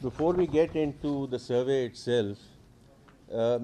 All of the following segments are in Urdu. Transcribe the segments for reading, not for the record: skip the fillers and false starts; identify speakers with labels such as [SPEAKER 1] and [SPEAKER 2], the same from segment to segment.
[SPEAKER 1] Before we get into the survey itself,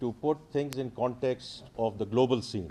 [SPEAKER 1] to put things in context of the global scene.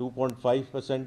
[SPEAKER 1] 2.5%,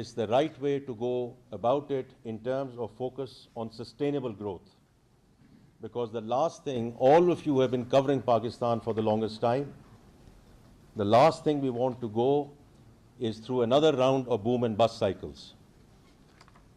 [SPEAKER 1] is the right way to go about it in terms of focus on sustainable growth. Because the last thing, all of you have been covering Pakistan for the longest time, the last thing we want to go is through another round of boom and bust cycles.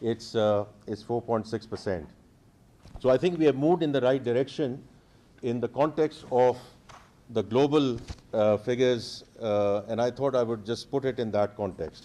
[SPEAKER 1] it's 4.6%. So I think we have moved in the right direction in the context of the global figures, and I thought I would just put it in that context.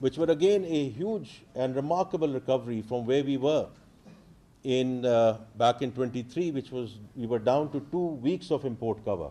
[SPEAKER 1] which were again a huge and remarkable recovery from where we were in back in 23, which was we were down to 2 weeks of import cover.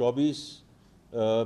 [SPEAKER 1] 24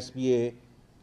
[SPEAKER 1] SPA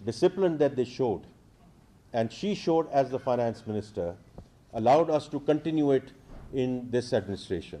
[SPEAKER 1] discipline that they showed, and she showed as the finance minister, allowed us to continue it in this administration.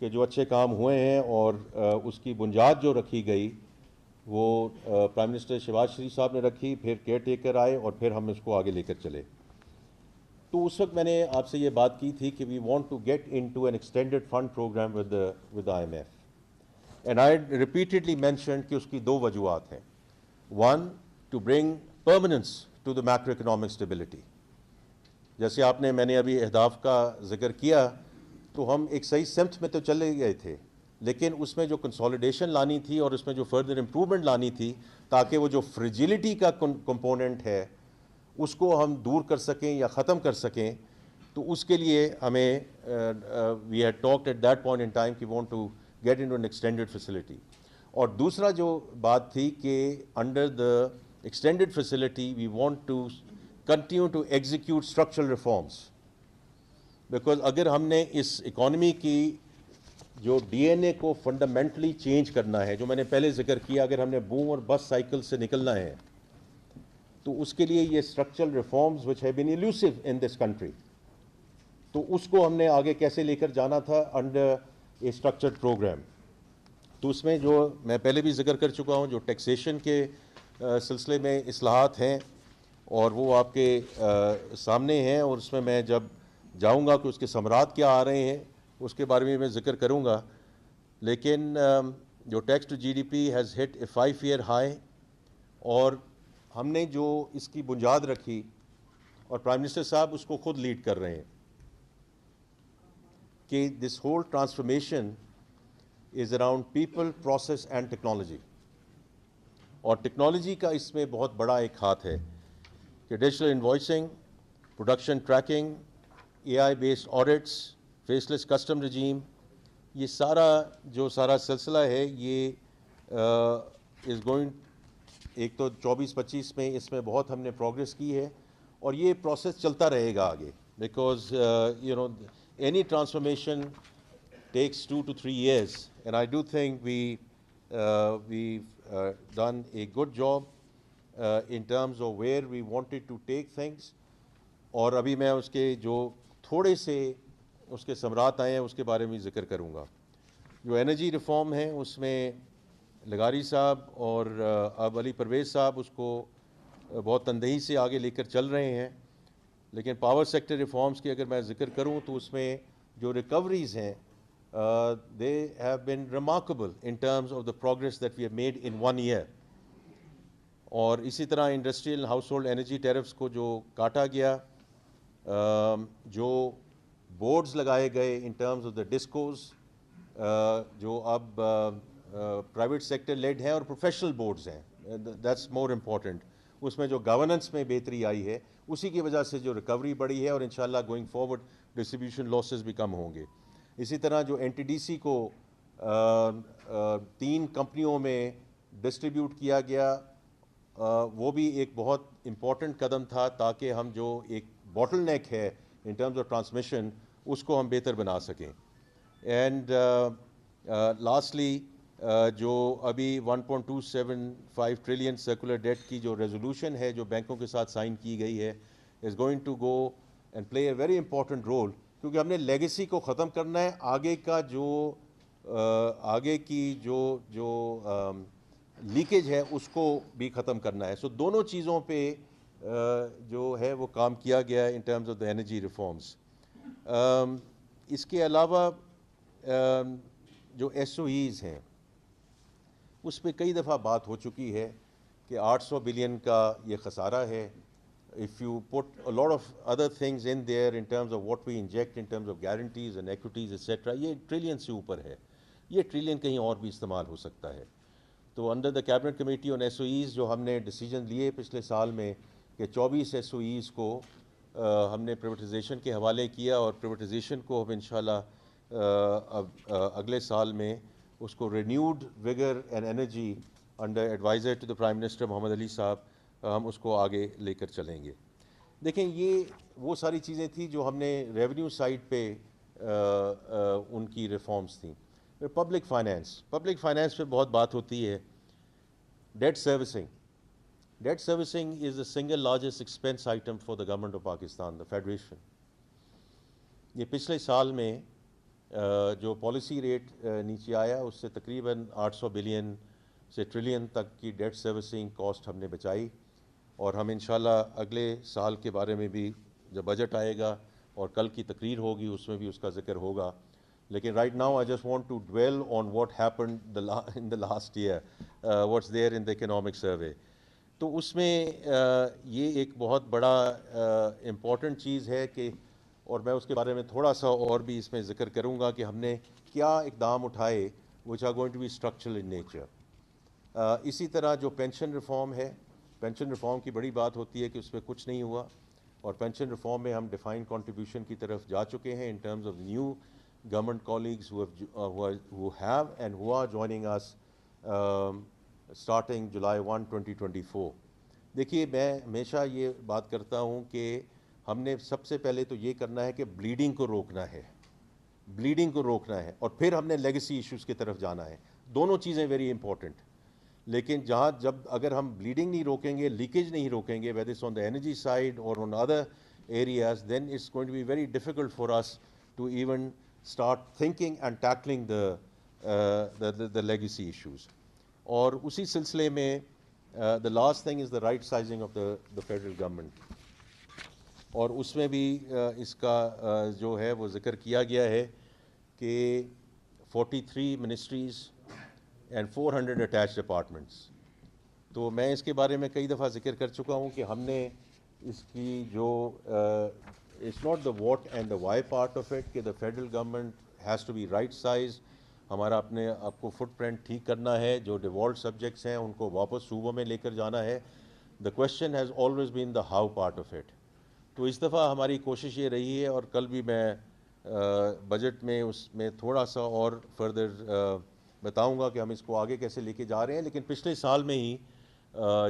[SPEAKER 1] کہ جو اچھے کام ہوئے ہیں اور اس کی بنیاد جو رکھی گئی وہ پرائم منسٹر شہباز شریف صاحب نے رکھی، پھر کیئر ٹیکر آئے اور پھر ہم اس کو آگے لے کر چلے. تو اس وقت میں نے آپ سے یہ بات کی تھی کہ we want to get into an extended fund programme with I M F, and I repeatedly mentioned کہ اس کی دو وجوہات ہیں. One, to bring permanence to the macroeconomic stability. جیسے میں نے ابھی اہداف کا ذکر کیا تو ہم ایک صحیح سمت میں تو چلے گئے تھے، لیکن اس میں جو کنسالیڈیشن لانی تھی اور اس میں جو فردر امپروومنٹ لانی تھی تاکہ وہ جو فریجیلٹی کا کمپوننٹ ہے اس کو ہم دور کر سکیں یا ختم کر سکیں، تو اس کے لیے ہمیں we had talked at that point in time کہ want to get into an extended facility. اور دوسرا جو بات تھی کہ under the extended facility we want to continue to execute structural reforms, because اگر ہم نے اس اکانومی کی جو ڈی این اے کو فنڈامنٹلی چینج کرنا ہے، جو میں نے پہلے ذکر کیا، اگر ہم نے بوم اور بس سائیکل سے نکلنا ہے تو اس کے لیے یہ structural reforms which have been ایلوسو in this country, تو اس کو ہم نے آگے کیسے لے کر جانا تھا انڈر اے اسٹرکچرڈ پروگرام. تو اس میں جو میں پہلے بھی ذکر کر چکا ہوں، جو ٹیکسیشن کے سلسلے میں اصلاحات ہیں اور وہ آپ کے سامنے ہیں، اور اس میں جب جاؤں گا کہ اس کے ثمرات کیا آ رہے ہیں اس کے بارے میں ذکر کروں گا. لیکن جو tax to G D P has hit a 5 year high, اور ہم نے جو اس کی بنیاد رکھی اور پرائم منسٹر صاحب اس کو خود لیڈ کر رہے ہیں کہ this whole transformation is around people, process and technology. اور ٹیکنالوجی کا اس میں بہت بڑا ایک ہاتھ ہے کہ digital invoicing, production tracking, A I based audits, faceless custom regime, یہ سارا سلسلہ ہے، یہ از گوئنگ. ایک تو 24-25 میں اس میں بہت ہم نے پروگرس کی ہے، اور یہ پروسیس چلتا رہے گا آگے، because any transformation takes 2 to 3 years, and I do think we've done a good job in terms of where we wanted to take things. اور ابھی میں اس کے جو تھوڑے سے اس کے ثمرات آئے ہیں اس کے بارے میں ذکر کروں گا. جو انرجی ریفارم ہیں اس میں لغاری صاحب اور اب علی پرویز صاحب اس کو بہت تندہی سے آگے لے کر چل رہے ہیں. لیکن پاور سیکٹر ریفارمز کی اگر میں ذکر کروں تو اس میں جو ریکوریز ہیں they have been remarkable in terms of the progress that we have made in 1 year. اور اسی طرح industrial house hold energy tariffs کو جو کاٹا گیا، جو بورڈز لگائے گئے ان ٹرمز آف دا ڈسکوز، جو اب پرائیویٹ سیکٹر لیڈ ہیں اور پروفیشنل بورڈز ہیں، دیٹس مور امپورٹنٹ. اس میں جو گورننس میں بہتری آئی ہے اسی کی وجہ سے جو ریکوری بڑھی ہے، اور انشاءاللہ گوئنگ فارورڈ ڈسٹریبیوشن لاسز بھی کم ہوں گے. اسی طرح جو این ٹی ڈی سی کو 3 کمپنیوں میں ڈسٹریبیوٹ کیا گیا، وہ بھی ایک بہت امپورٹنٹ قدم تھا تاکہ ہم جو ایک باٹل نیک ہے ان ٹرمز آف ٹرانسمیشن اس کو ہم بہتر بنا سکیں. اینڈ لاسٹلی جو ابھی 1.275 ٹریلین سرکولر ڈیٹ کی جو ریزولوشن ہے جو بینکوں کے ساتھ سائن کی گئی ہے، is going to go and play a very important role, کیونکہ ہم نے لیگیسی کو ختم کرنا ہے، آگے کی جو لیکیج ہے اس کو بھی ختم کرنا ہے. سو دونوں چیزوں پہ جو ہے وہ کام کیا گیا ہے in terms of the energy reforms. اس کے علاوہ جو ایس او ایز ہیں اس پہ کئی دفعہ بات ہو چکی ہے کہ 800 بلین کا یہ خسارہ ہے. If you put a lot of other things in there in terms of what we inject in terms of guarantees and equities etc., یہ ٹریلین سے اوپر ہے، یہ ٹریلین کہیں اور بھی استعمال ہو سکتا ہے. تو under the cabinet committee on S O as جو ہم نے ڈیسیجن لیے پچھلے سال میں کہ 24 ایس او ایز کو ہم نے پریویٹائزیشن کے حوالے کیا، اور پریویٹائزیشن کو ہم انشاءاللہ اگلے سال میں اس کو renewed vigour and energy under adviser to the prime minister Muhammad Ali Sahib ہم اس کو آگے لے کر چلیں گے. دیکھیں یہ وہ ساری چیزیں تھیں جو ہم نے ریونیو سائڈ پہ ان کی ریفارمز تھیں. پبلک فائنینس پہ بہت بات ہوتی ہے. Date servicing is the single largest expense item for the government of Pakistan, the federation. یہ پچھلے سال میں جو پالیسی ریٹ نیچے آیا اس سے تقریباً 800 بلین سے ٹریلین تک کی ڈیٹ سروسنگ کاسٹ ہم نے بچائی، اور ہم انشاءاللہ اگلے سال کے بارے میں بھی جب بجٹ آئے گا اور کل کی تقریر ہوگی اس میں بھی اس کا ذکر ہوگا. لیکن right now I just want to dwell on what happened in the last year, what's there in the economic survey. تو اس میں یہ ایک بہت بڑا امپورٹنٹ چیز ہے کہ، اور میں اس کے بارے میں تھوڑا سا اور بھی اس میں ذکر کروں گا کہ ہم نے کیا اقدام اٹھائے which are going to be structural in nature. اسی طرح جو پینشن ریفارم ہے، پینشن ریفارم کی بڑی بات ہوتی ہے کہ اس میں کچھ نہیں ہوا، اور پینشن ریفارم میں ہم ڈیفائنڈ کنٹریبیوشن کی طرف جا چکے ہیں ان terms of new government colleagues who have and who are joining us starting July 1, 2024. دیکھیے میں ہمیشہ یہ بات کرتا ہوں کہ ہم نے سب سے پہلے تو یہ کرنا ہے کہ بلیڈنگ کو روکنا ہے، بلیڈنگ کو روکنا ہے، اور پھر ہم نے لیگیسی ایشوز کی طرف جانا ہے. دونوں چیزیں ویری امپورٹنٹ. لیکن اگر ہم بلیڈنگ نہیں روکیں گے، لیکیج نہیں روکیں گے whether it's on the energy side or on other areas, then it's going to be very difficult for us to even start thinking and tackling the legacy issues. اور اسی سلسلے میں the last thing is the right sizing of the federal government. اور اس میں بھی اس کا جو ہے وہ ذکر کیا گیا ہے کہ 43 منسٹریز اینڈ 400 اٹیچ ڈپارٹمنٹس. تو میں اس کے بارے میں کئی دفعہ ذکر کر چکا ہوں کہ ہم نے اس کی جو it's not the what and the why part of it, کہ the federal government has to be right size. ہمارا اپنے آپ کو فٹ پرنٹ ٹھیک کرنا ہے، جو ڈیوالٹ سبجیکٹس ہیں ان کو واپس صوبوں میں لے کر جانا ہے. The question has always been the how part of it. تو اس دفعہ ہماری کوشش یہ رہی ہے، اور کل بھی میں بجٹ میں اس میں تھوڑا سا اور فردر بتاؤں گا کہ ہم اس کو آگے کیسے لے کے جا رہے ہیں. لیکن پچھلے سال میں ہی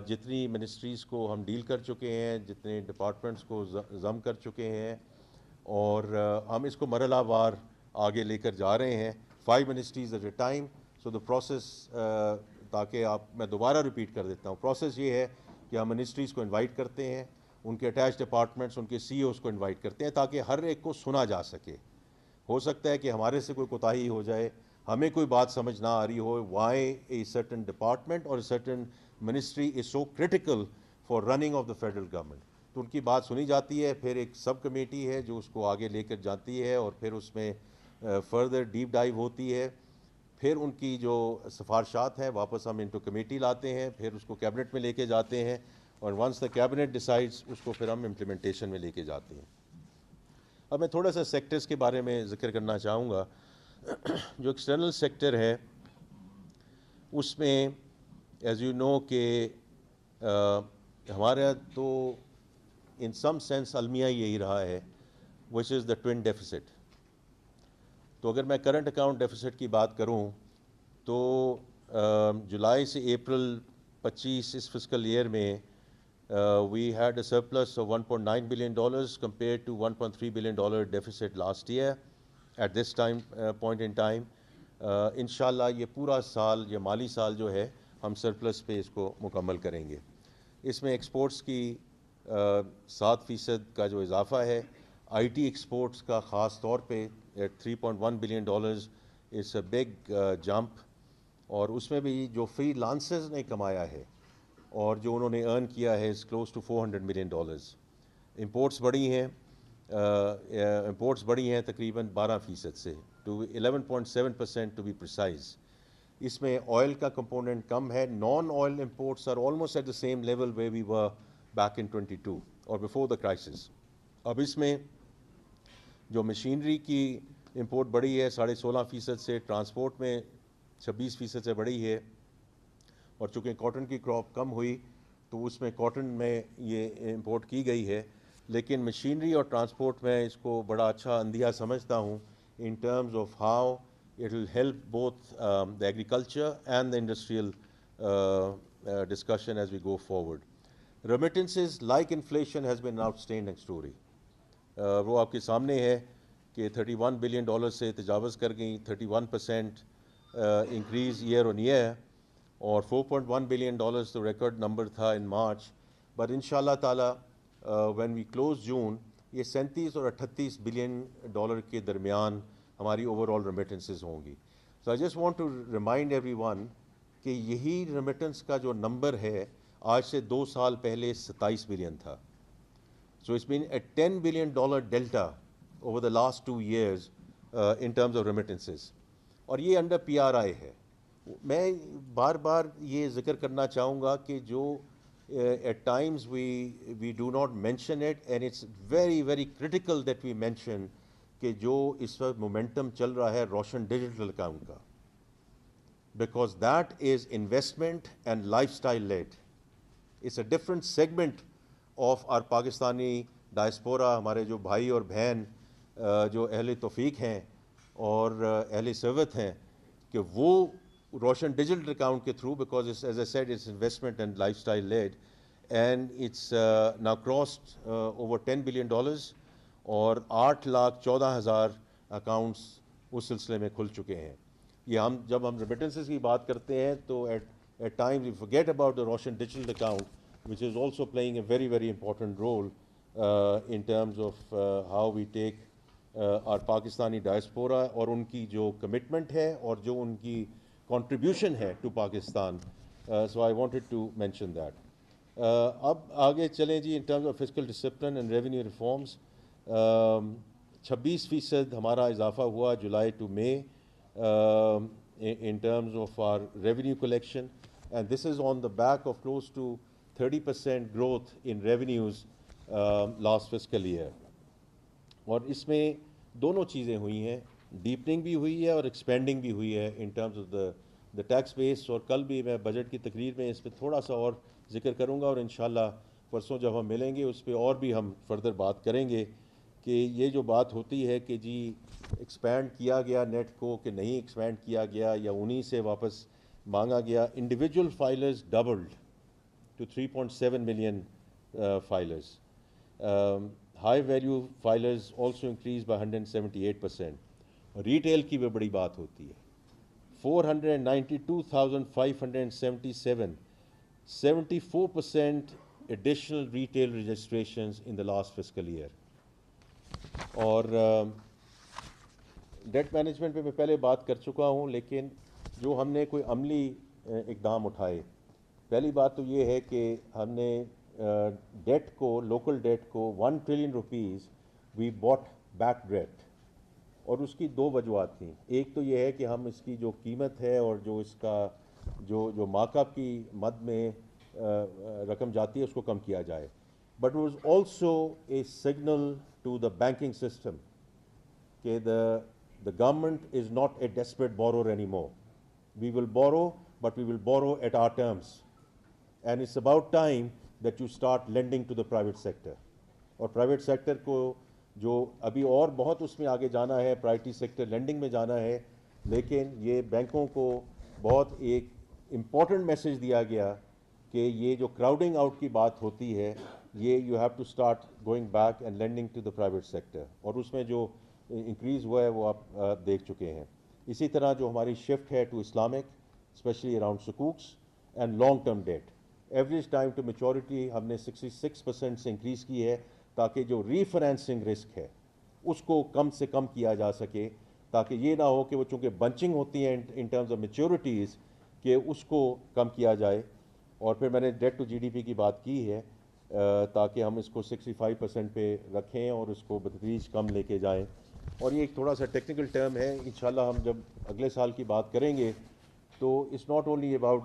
[SPEAKER 1] جتنی منسٹریز کو ہم ڈیل کر چکے ہیں، جتنے ڈپارٹمنٹس کو ضم کر چکے ہیں، اور ہم اس کو مرحلہ وار آگے لے کر جا رہے ہیں 5 ministries at a time. So the process, تاکہ میں دوبارہ ریپیٹ کر دیتا ہوں، پروسیس یہ ہے کہ ہم منسٹریز کو انوائٹ کرتے ہیں، ان کے اٹیچ ڈپارٹمنٹس، ان کے سی اوز کو انوائٹ کرتے ہیں تاکہ ہر ایک کو سنا جا سکے. ہو سکتا ہے کہ ہمارے سے کوئی کوتاہی ہو جائے، ہمیں کوئی بات سمجھ نہ آ رہی ہو، وائی اے سرٹن ڈپارٹمنٹ اور certain ministry is so critical for running of the federal government. تو ان کی بات سنی جاتی ہے، پھر ایک سب کمیٹی ہے جو اس کو آگے لے کر جاتی ہے، اور پھر اس میں فردر ڈیپ ڈائیو ہوتی ہے. پھر ان کی جو سفارشات ہیں واپس ہم انٹو کمیٹی لاتے ہیں، پھر اس کو کیبنٹ میں لے کے جاتے ہیں، اور ونس دا کیبنٹ ڈیسائڈس اس کو پھر ہم امپلیمنٹیشن میں لے کے جاتے ہیں. اب میں تھوڑا سا سیکٹرز کے بارے میں ذکر کرنا چاہوں گا. جو ایکسٹرنل سیکٹر ہے اس میں ایز یو نو کہ ہمارا تو ان سم سینس المیہ یہی رہا ہے وچ از دا ٹوئن ڈیفیسٹ. تو اگر میں کرنٹ اکاؤنٹ ڈیفیسٹ کی بات کروں تو جولائی سے اپریل 25 اس فسکل ایئر میں we had a surplus of $1.9 billion compared to $1.3 billion deficit last year at this point in time. انشاءاللہ یہ پورا سال، یہ مالی سال جو ہے، ہم سرپلس پہ اس کو مکمل کریں گے. اس میں ایکسپورٹس کی 7% کا جو اضافہ ہے، آئی ٹی ایکسپورٹس کا خاص طور پہ $3.1 billion is a big jump. اور اس میں بھی جو فری لانسرز نے کمایا ہے اور جو انہوں نے ارن کیا ہے is close to $400 million. Imports بڑھی ہیں تقریباً 12% سے ٹو 11.7% ٹو بی پریسائز. اس میں آئل کا کمپوننٹ کم ہے. Non oil imports are almost at the same level way we were back in 22 اور بفور دا کرائسس. اب اس میں جو مشینری کی امپورٹ بڑھی ہے 16.5% سے، ٹرانسپورٹ میں 26% سے بڑھی ہے. اور چونکہ کاٹن کی کراپ کم ہوئی تو اس میں کاٹن میں یہ امپورٹ کی گئی ہے. لیکن مشینری اور ٹرانسپورٹ میں اس کو بڑا اچھا اندیہ سمجھتا ہوں in terms of how it will help both the agriculture and the industrial discussion as we go forward. Remittances like inflation has been outstanding story. وہ آپ کے سامنے ہے کہ $31 billion سے تجاوز کر گئیں، 31% انکریز ایئر آن ایئر، اور $4.1 billion تو ریکارڈ نمبر تھا ان مارچ. بٹ ان شاء اللہ تعالیٰ وین وی کلوز جون یہ $37 اور $38 billion کے درمیان ہماری اوور آل ریمیٹنسز ہوں گی. So I just want to remind everyone کہ یہی ریمیٹنس کا جو نمبر ہے آج سے 2 سال پہلے 27 بلین تھا. So it's been a $10 billion delta over the last 2 years in terms of remittances. اور یہ انڈر پی آر آئی ہے. میں بار بار یہ ذکر کرنا چاہوں گا کہ جو at times we do not mention it, and it's very very critical that we mention کہ جو اس وقت مومنٹم چل رہا ہے روشن ڈیجیٹل اکاؤنٹ کا, because that is investment and lifestyle led. It's a different segment of our Pakistani diaspora, ہمارے جو بھائی اور بہن جو اہل توفیق ہیں اور اہل ثروت ہیں, کہ وہ روشن ڈیجیٹل اکاؤنٹ کے through, because as I said it's investment and lifestyle led, and it's now crossed over $10 billion, اور 8,14,000 اکاؤنٹس اس سلسلے میں کھل چکے ہیں. یہ جب ہم ریمیٹنسز کی بات کرتے ہیں تو at times we forget about the Roshan digital account, which is also playing a very very important role in terms of how we take our Pakistani diaspora اور ان کی جو کمٹمنٹ ہے اور جو ان کی contribution ہے to Pakistan. So I wanted to mention that. اب آگے چلیں جی. in terms of fiscal discipline and revenue reforms, 26% ہمارا اضافہ ہوا July two may in terms of our revenue collection, and this is on the back of close to 30% growth in revenues last fiscal year. اور اس میں دونوں چیزیں ہوئی ہیں, ڈیپننگ بھی ہوئی ہے اور ایکسپینڈنگ بھی ہوئی ہے in terms of the tax base. اور کل بھی میں بجٹ کی تقریر میں اس پہ تھوڑا سا اور ذکر کروں گا, اور انشاءاللہ پرسوں جب ہم ملیں گے اس پہ اور بھی ہم فردر بات کریں گے کہ یہ جو بات ہوتی ہے کہ جی ایکسپینڈ کیا گیا نیٹ کو کہ نہیں ایکسپینڈ کیا گیا یا انہی سے واپس مانگا گیا. Individual filers doubled to 3.7 million filers. High value filers also increase by 178%. Retail کی بھی بڑی بات ہوتی ہے, 492,577, 74% additional retail registrations in the last fiscal year. اور ڈیٹ مینجمنٹ پہ میں پہلے بات کر چکا ہوں, لیکن جو ہم نے کوئی عملی اقدام اٹھائے, پہلی بات تو یہ ہے کہ ہم نے ڈیٹ کو, لوکل ڈیٹ کو 1 ٹریلین روپیز وی باٹ بیک ڈیٹ, اور اس کی 2 وجوہات تھیں. ایک تو یہ ہے کہ ہم اس کی جو قیمت ہے اور جو اس کا جو مارک اپ کی مد میں رقم جاتی ہے اس کو کم کیا جائے. But it was also a signal to the banking system کہ the government is not a desperate borrower anymore. We will borrow, but we will borrow at our terms. And it's about time that you start lending to the private sector. اور private sector کو جو ابھی اور بہت اس میں آگے جانا ہے, priority sector lending میں جانا ہے, لیکن یہ بینکوں کو بہت ایک امپورٹنٹ میسج دیا گیا کہ یہ جو کراؤڈنگ آؤٹ کی بات ہوتی ہے, یہ you have to start going back and lending to the private sector, اور اس میں جو انکریز ہوا ہے وہ آپ دیکھ چکے ہیں. اسی طرح جو ہماری شفٹ ہے ٹو اسلامک, اسپیشلی اراؤنڈ سکوکس and long term debt, average time to maturity ہم نے 66% سے انکریز کی ہے, تاکہ جو ری فائنینسنگ رسک ہے اس کو کم سے کم کیا جا سکے, تاکہ یہ نہ ہو کہ وہ چونکہ بنچنگ ہوتی ہیں ان ٹرمز آف میچورٹیز, کہ اس کو کم کیا جائے. اور پھر میں نے debt to G D P کی بات کی ہے, تاکہ ہم اس کو 65% پہ رکھیں اور اس کو بتدریج کم لے کے جائیں. اور یہ ایک تھوڑا سا ٹیکنیکل ٹرم ہے, انشاءاللہ ہم جب اگلے سال کی بات کریں گے تو it's not only about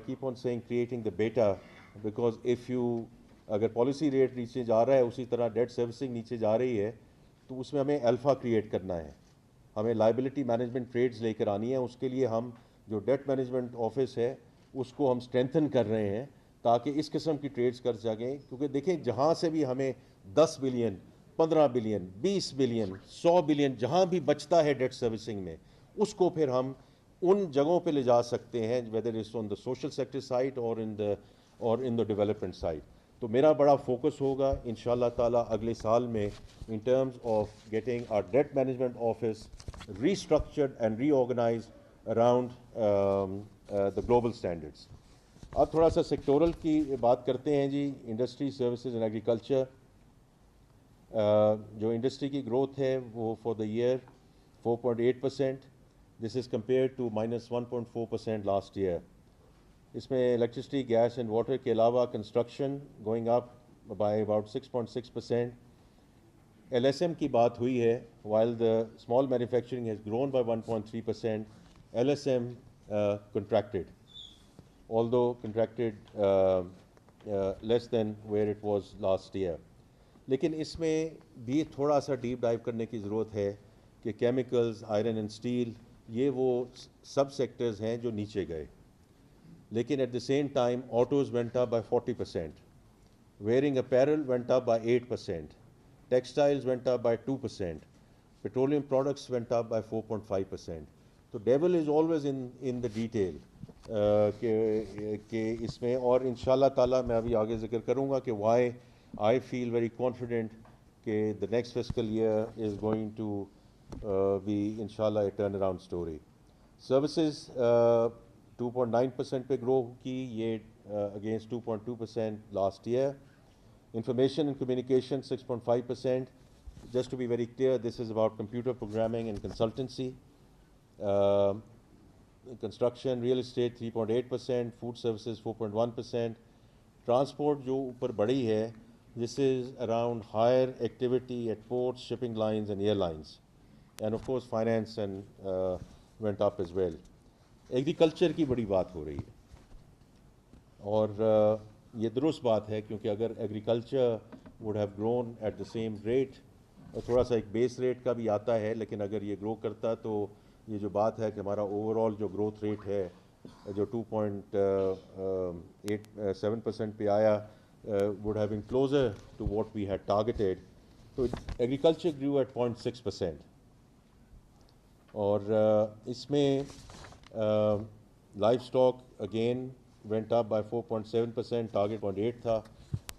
[SPEAKER 1] keep on seeing creating the beta, because if you اگر پالیسی ریٹ نیچے جا رہا ہے اسی طرح ڈیٹ سروسنگ نیچے جا رہی ہے, تو اس میں ہمیں الفا کریٹ کرنا ہے, ہمیں لائبلٹی مینجمنٹ ٹریڈز لے کر آنی ہے. اس کے لیے ہم جو ڈیٹ مینجمنٹ آفس ہے اس کو ہم اسٹرینتھن کر رہے ہیں تاکہ اس قسم کی ٹریڈز کر سکیں. کیونکہ دیکھیں جہاں سے بھی ہمیں 10 بلین 15 بلین 20 بلین 100 بلین جہاں بھی بچتا ہے ڈیٹ سروسنگ میں, اس کو پھر ہم ان جگہوں پہ لے جا سکتے ہیں, whether it's on the social sector side اور ان دا ڈیولپمنٹ سائٹ. تو میرا بڑا فوکس ہوگا انشاءاللہ تعالیٰ اگلے سال میں in terms of getting our debt management office restructured and reorganized around the global standards. اب تھوڑا سا سیکٹورل کی بات کرتے ہیں جی. انڈسٹری, سروسز اینڈ ایگریکلچر, جو انڈسٹری کی گروتھ ہے وہ for the year 4.8%. This is compared to minus 1.4% last year. اس میں الیکٹرسٹی گیس اینڈ واٹر کے علاوہ construction going up by about 6.6%. L S M کی بات ہوئی ہے, while the small manufacturing has grown by 1.3%, L S M contracted, although contracted less than where it was last year. لیکن اس میں بھی تھوڑا سا ڈیپ ڈائیو کرنے کی ضرورت ہے کہ کیمیکلز, آئرن اینڈ اسٹیل, یہ وہ سب سیکٹرز ہیں جو نیچے گئے. لیکن at the same time autos went up by 40%, wearing apparel went up by 8%, textiles went up by 2%, petroleum products went up by 4.5%. تو devil is always in the detail کہ اس میں, اور انشاءاللہ تعالیٰ میں ابھی آگے ذکر کروں گا کہ why I feel very confident کہ the next fiscal year is going to be انشاءاللہ a turnaround story. Services 2.9% پہ گرو کی, یہ against 2.2% last year. Information and communication 6.5%. Just to be very clear, this is about computer programming and consultancy. Construction real estate 3.8%, food services 4.1%. Transport جو اوپر بڑھی ہے, this is around higher activity at ports, shipping lines and airlines, and of course finance and went up as well. Agriculture کی بڑی بات ہو رہی ہے, اور یہ درست بات ہے, کیونکہ اگر agriculture would have grown at the same rate, تھوڑا سا ایک بیس ریٹ کا بھی آتا ہے, لیکن اگر یہ گرو کرتا تو یہ جو بات ہے کہ ہمارا اوور آل جو گروتھ ریٹ ہے جو 2.87% پہ آیا, would have been closer to what we had targeted. تو ایگریکلچر grew at 0.6%. اور اس میں life stock again went up by 4.7%, target 0.8 تھا.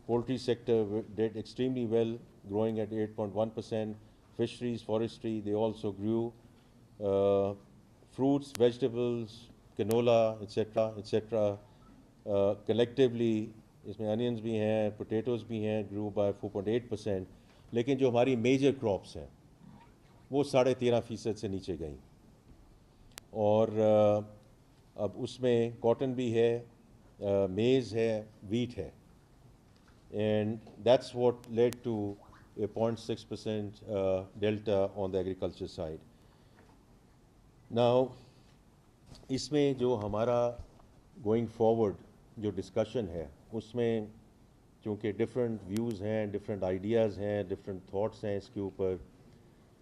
[SPEAKER 1] Poultry sector did extremely well, growing at 8.1%. Fisheries, forestry, they also grew. Fruits, vegetables, canola, etc. Collectively, اس میں onions بھی ہیں, potatoes بھی ہیں, grew by 4.8%. لیکن جو ہماری میجر کراپس ہیں وہ 13.5% سے نیچے گئیں. اور اب اس میں کاٹن بھی ہے, میز ہے, ویٹ ہے, and that's what led to a 0.6% delta on the agriculture side. Now اس میں جو ہمارا گوئنگ فارورڈ جو ڈسکشن ہے, اس میں چونکہ ڈفرینٹ ویوز ہیں, ڈفرینٹ آئیڈیاز ہیں, ڈفرینٹ تھاٹس ہیں اس کے اوپر,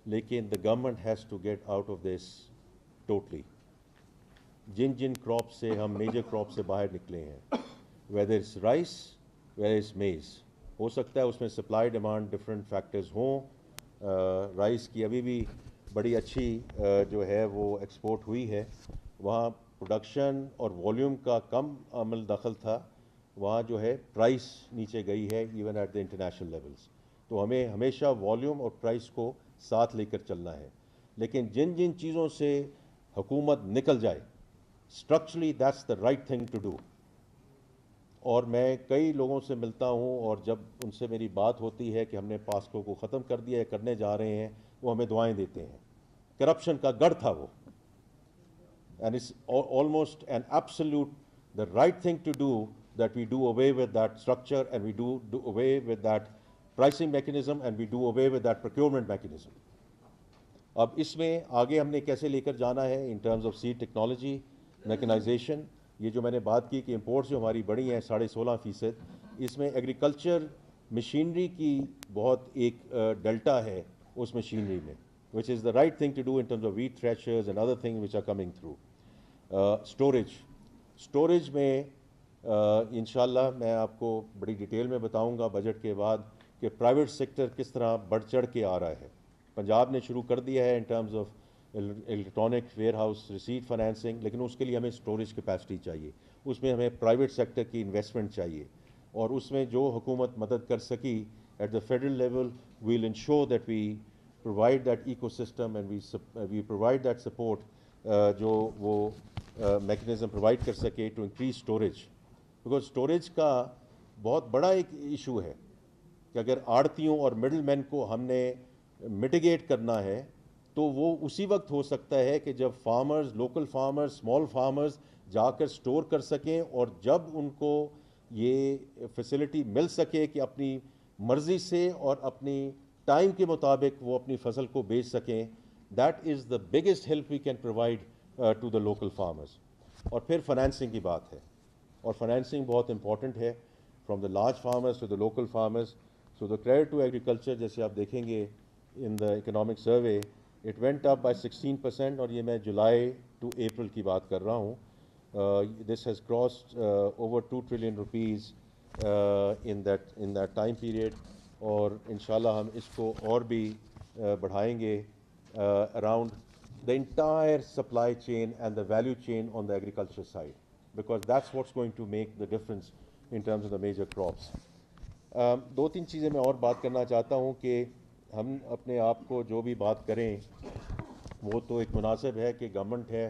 [SPEAKER 1] لیکن the government has to get out of this totally. جن کراپ سے ہم میجر کراپ سے باہر نکلے ہیں, whether it's rice, whether it's maize, ہو سکتا ہے اس میں سپلائی ڈیمانڈ ڈفرینٹ فیکٹرز ہوں. رائس کی ابھی بھی بڑی اچھی جو ہے وہ ایکسپورٹ ہوئی ہے, وہاں پروڈکشن اور والیوم کا کم عمل دخل تھا, وہاں جو ہے پرائس نیچے گئی ہے even at the international levels. تو ہمیں ہمیشہ والیوم اور پرائس کو ساتھ لے کر چلنا ہے. لیکن جن چیزوں سے حکومت نکل جائے, structurally that's the right thing to do. اور میں کئی لوگوں سے ملتا ہوں, اور جب ان سے میری بات ہوتی ہے کہ ہم نے پاسکو کو ختم کر دیا ہے, کرنے جا رہے ہیں, وہ ہمیں دعائیں دیتے ہیں. کرپشن کا گڑھ تھا وہ, and it's almost an absolute the right thing to do that we do away with that structure, and we do away with that pricing mechanism, and we do away with that procurement mechanism. اب اس میں آگے ہم نے کیسے لے کر جانا ہے in terms of seed technology, mechanization. یہ جو میں نے بات کی کہ امپورٹس جو ہماری بڑی ہیں 16.5%, اس میں ایگریکلچر مشینری کی بہت ایک ڈیلٹا ہے اس مشینری میں, which is the right thing to do in terms of wheat threshers and other things which are coming through. Storage میں انشاءاللہ میں آپ کو بڑی ڈیٹیل میں بتاؤں گا بجٹ کے بعد کہ پرائیویٹ سیکٹر کس طرح بڑھ چڑھ کے آ رہا ہے. پنجاب نے شروع کر دیا ہے in terms of electronic warehouse receipt financing, لیکن اس کے لیے ہمیں اسٹوریج کیپیسٹی چاہیے, اس میں ہمیں پرائیویٹ سیکٹر کی انویسٹمنٹ چاہیے, اور اس میں جو حکومت مدد کر سکی at the federal level, we will ensure that we provide that ecosystem and we provide that support, جو وہ میکنزم پرووائڈ کر سکے to increase storage. Because storage کا بہت بڑا ایک ایشو ہے کہ اگر آڑتیوں اور مڈل مین کو ہم نے مٹیگیٹ کرنا ہے, تو وہ اسی وقت ہو سکتا ہے کہ جب farmers, local farmers, small farmers جا کر سٹور کر سکیں، اور جب ان کو یہ فیسلٹی مل سکے کہ اپنی مرضی سے اور اپنی ٹائم کے مطابق وہ اپنی فصل کو بیچ سکیں. That is the biggest help we can provide to the local farmers. اور پھر فنانسنگ کی بات ہے، اور فنانسنگ بہت امپورٹنٹ ہے from the large farmers to the local farmers. So the credit to agriculture, جیسے آپ دیکھیں گے in the economic survey, it went up by 16%، اور یہ میں جولائی ٹو اپریل کی بات کر رہا ہوں. This has crossed over 2 trillion rupees in that time period, اور انشاءاللہ ہم اس کو اور بھی بڑھائیں گے around the entire supply chain and the value chain on the agriculture side, because that's what's going to make the difference in terms of the major crops. دو تین چیزیں میں اور بات کرنا چاہتا ہوں کہ ہم اپنے آپ کو جو بھی بات کریں وہ تو ایک مناسب ہے کہ گورنمنٹ ہے،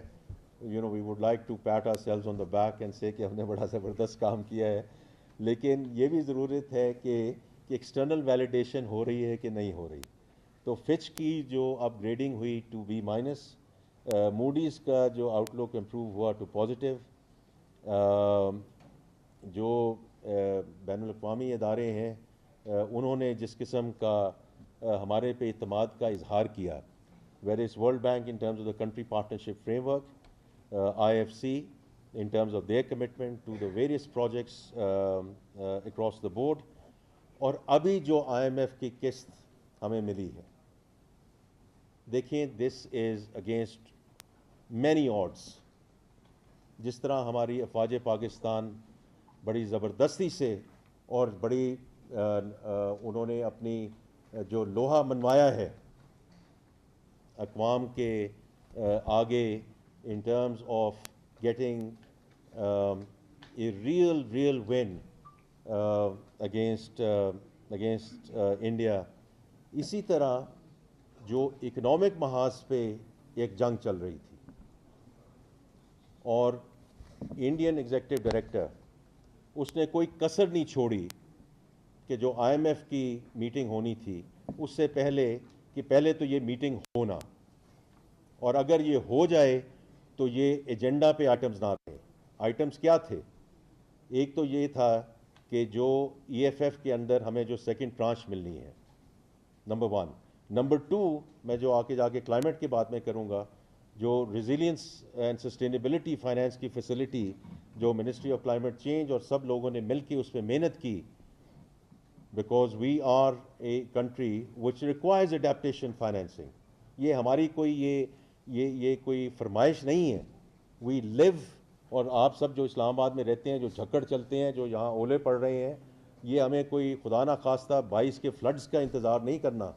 [SPEAKER 1] we would like to pat ourselves on the back and say کہ ہم نے بڑا زبردست کام کیا ہے، لیکن یہ بھی ضرورت ہے کہ ایکسٹرنل ویلیڈیشن ہو رہی ہے کہ نہیں ہو رہی. تو فچ کی جو اپ گریڈنگ ہوئی ٹو بی مائنس، موڈیز کا جو آؤٹ لک امپروو ہوا ٹو پازیٹیو، جو بین الاقوامی ادارے ہیں انہوں نے جس قسم کا ہمارے پہ اعتماد کا اظہار کیا، where is world bank in terms of the country partnership frame work, IFC in terms of their commitment to the various projects across the board، اور ابھی جو IMF کی قسط ہمیں ملی ہے، دیکھیں دس از اگینسٹ مینی آڈس. جس طرح ہماری افواج پاکستان بڑی زبردستی سے اور بڑی انہوں نے اپنی جو لوہا منوایا ہے اقوام کے آگے in terms of getting a real win against India. اسی طرح جو اکنامک محاذ پہ ایک جنگ چل رہی تھی، اور انڈین ایگزیکٹو ڈائریکٹر اس نے کوئی کسر نہیں چھوڑی کہ جو IMF کی میٹنگ ہونی تھی اس سے پہلے کہ پہلے تو یہ میٹنگ ہونا، اور اگر یہ ہو جائے تو یہ ایجنڈا پہ آئٹمز نہ تھے. آئٹمز کیا تھے؟ ایک تو یہ تھا کہ جو EFF کے اندر ہمیں جو سیکنڈ ٹرانچ ملنی ہے، نمبر 1. نمبر 2، میں جو آگے جا کے کلائمیٹ کی بات میں کروں گا، جو ریزیلینس اینڈ سسٹینیبلٹی فائنانس کی فیسلٹی جو منسٹری آف کلائمیٹ چینج اور سب لوگوں نے مل کے اس پہ محنت کی، because we are a country which requires adaptation financing. یہ ہماری کوئی یہ کوئی فرمائش نہیں ہے. وی لیو، اور آپ سب جو اسلام آباد میں رہتے ہیں، جو جھکڑ چلتے ہیں، جو یہاں اولے پڑ رہے ہیں، یہ ہمیں کوئی خدا نہ خواستہ 22 کے فلڈز کا انتظار نہیں کرنا.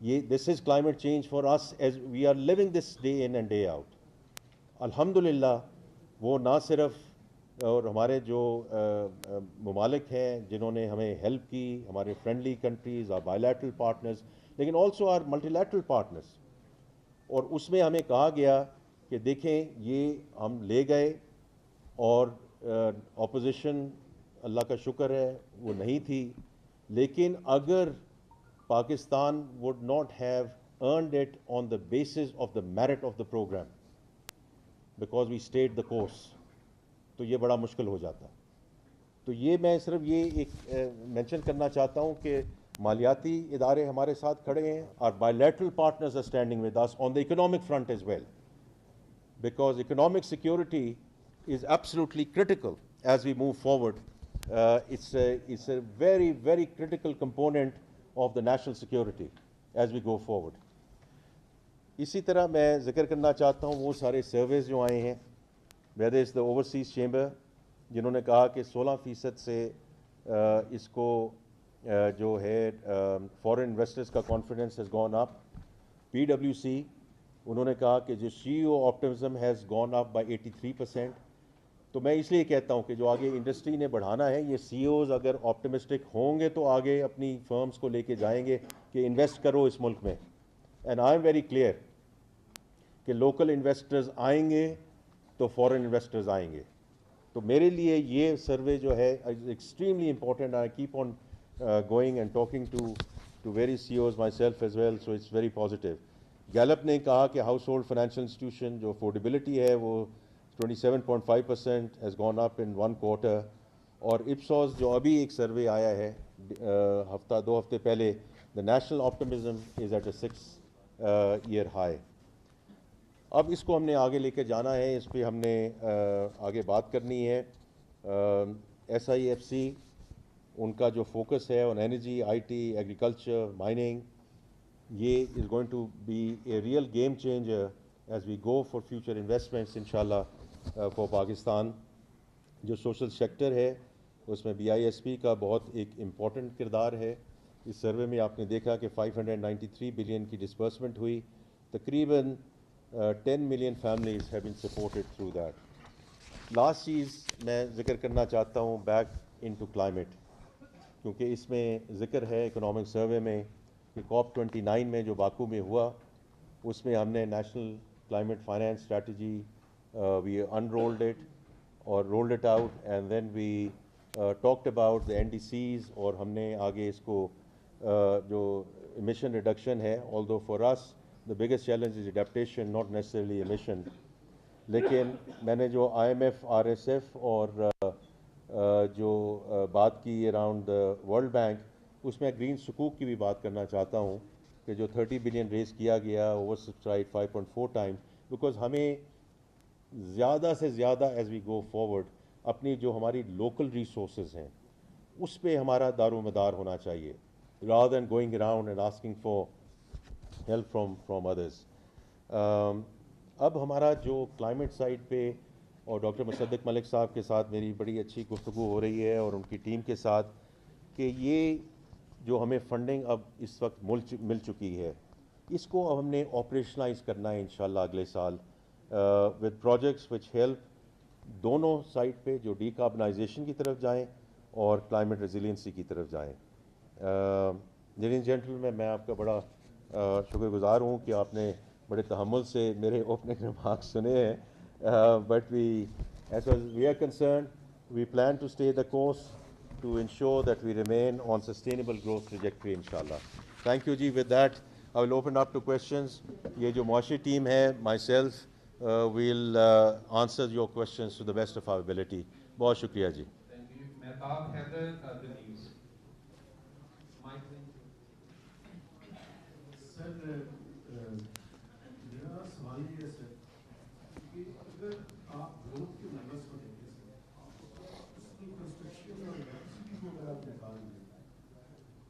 [SPEAKER 1] یہ this is climate change for us as we are living this day in and day out. الحمدللہ وہ نہ صرف اور ہمارے جو ممالک ہیں جنہوں نے ہمیں ہیلپ کی، ہمارے friendly countries, our bilateral partners, لیکن also our multilateral partners. اور اس میں ہمیں کہا گیا کہ دیکھیں یہ ہم لے گئے، اور اپوزیشن اللہ کا شکر ہے وہ نہیں تھی، لیکن اگر Pakistan would not have earned it on the basis of the merit of the program, because we stayed the course، تو یہ بڑا مشکل ہو جاتا. تو یہ میں صرف یہ ایک مینشن کرنا چاہتا ہوں کہ مالیاتی ادارے ہمارے ساتھ کھڑے ہیں، اور bilateral partners are standing with us on the economic front as well, because economic security is absolutely critical as we move forward. It's a very critical component of the national security as we go forward. اسی طرح میں ذکر کرنا چاہتا ہوں وہ سارے سرویز جو آئے ہیں، whether it's the overseas chamber جنہوں نے کہا کہ 16% سے اس کو جو ہے فورن انویسٹرز کا confidence has gone up. PwC انہوں نے کہا کہ جو CEO optimism has gone up by 83%. تو میں اس لیے کہتا ہوں کہ جو آگے انڈسٹری نے بڑھانا ہے، یہ CEOs اگر آپٹمسٹک ہوں گے تو آگے اپنی فرمز کو لے کے جائیں گے کہ انویسٹ کرو اس ملک میں. And I am very clear کہ لوکل انویسٹرز آئیں گے تو فورن انویسٹرز آئیں گے. تو میرے لیے یہ سروے جو ہے extremely important. I keep on going and talking to various CEOs myself as well, so it's very positive. Gallup نے کہا کہ ہاؤس ہولڈ فائنینشیل انسٹیٹیوشن جو افورڈیبلٹی ہے وہ 27.5% has gone up in 1 quarter. اور اپسوس جو ابھی ایک سروے آیا ہے ہفتہ 2 ہفتے پہلے, the national optimism is at a 6 year high. اب اس کو ہم نے آگے لے کے جانا ہے, اس پہ ہم نے آگے بات کرنی ہے. SIFC ان کا جو فوکس ہے on energy, IT, agriculture, mining, یہ is going to be a real game changer as we go for future investments انشاءاللہ فار پاکستان. جو سوشل سیکٹر ہے اس میں BISP کا بہت ایک امپورٹنٹ کردار ہے. اس سروے میں آپ نے دیکھا کہ 593 بلین کی ڈسبرسمنٹ ہوئی, تقریباً 10 million families have been supported through that. Last چیز میں ذکر کرنا چاہتا ہوں بیک انٹو کلائمیٹ, کیونکہ اس میں ذکر ہے اکنامک سروے میں کہ COP29 میں جو باکو میں ہوا اس میں ہم نے national climate finance strategy we unrolled it اور rolled it out, and then we talked about the NDCs, اور ہم نے آگے اس کو جو emission reduction ہے, although for us the biggest challenge is adaptation, not necessarily emission. لیکن میں نے جو IMF, RSF اور جو بات کی اراؤنڈ ورلڈ بینک, اس میں گرین سکوک کی بھی بات کرنا چاہتا ہوں کہ جو 30 بلین ریز کیا گیا, اوور سبسکرائب 5.4 ٹائم, بیکاز ہمیں زیادہ سے زیادہ ایز وی گو فارورڈ اپنی جو ہماری لوکل ریسورسز ہیں اس پہ ہمارا دار و مدار ہونا چاہیے, rather than going around and asking for help from others. اب ہمارا جو کلائمیٹ سائٹ پہ, اور ڈاکٹر مصدق ملک صاحب کے ساتھ میری بڑی اچھی گفتگو ہو رہی ہے اور ان کی ٹیم کے ساتھ, کہ یہ جو ہمیں فنڈنگ اب اس وقت مل چکی ہے, اس کو اب ہم نے آپریشنلائز کرنا ہے انشاءاللہ اگلے سال ود پروجیکٹس وچ ہیلپ دونوں سائٹ پہ, جو ڈی کاربنائزیشن کی طرف جائیں اور کلائمیٹ ریزیلینسی کی طرف جائیں. لیڈیز اینڈ جینٹلمین, میں آپ کا بڑا شکر گزار ہوں کہ آپ نے بڑے تحمل سے میرے اوپننگ ریمارکس سنے ہیں, but as far we are concerned, we plan to stay the course to ensure that we remain on sustainable growth trajectory انشاءاللہ. تھینک یو جی. With that I will open up to questions. یہ جو معاشی ٹیم ہے, myself, we'll answer your questions to the best of our ability. بہت شکریہ جی.
[SPEAKER 2] Mahtab Haider, The News.
[SPEAKER 3] سر میرا سوال یہ ہے سر کہ اگر آپ گروتھ کے نمبرس کو دیکھیں سر, اس کی کنسٹرکشن اور الیکٹریسٹی کو اگر آپ نکال دیں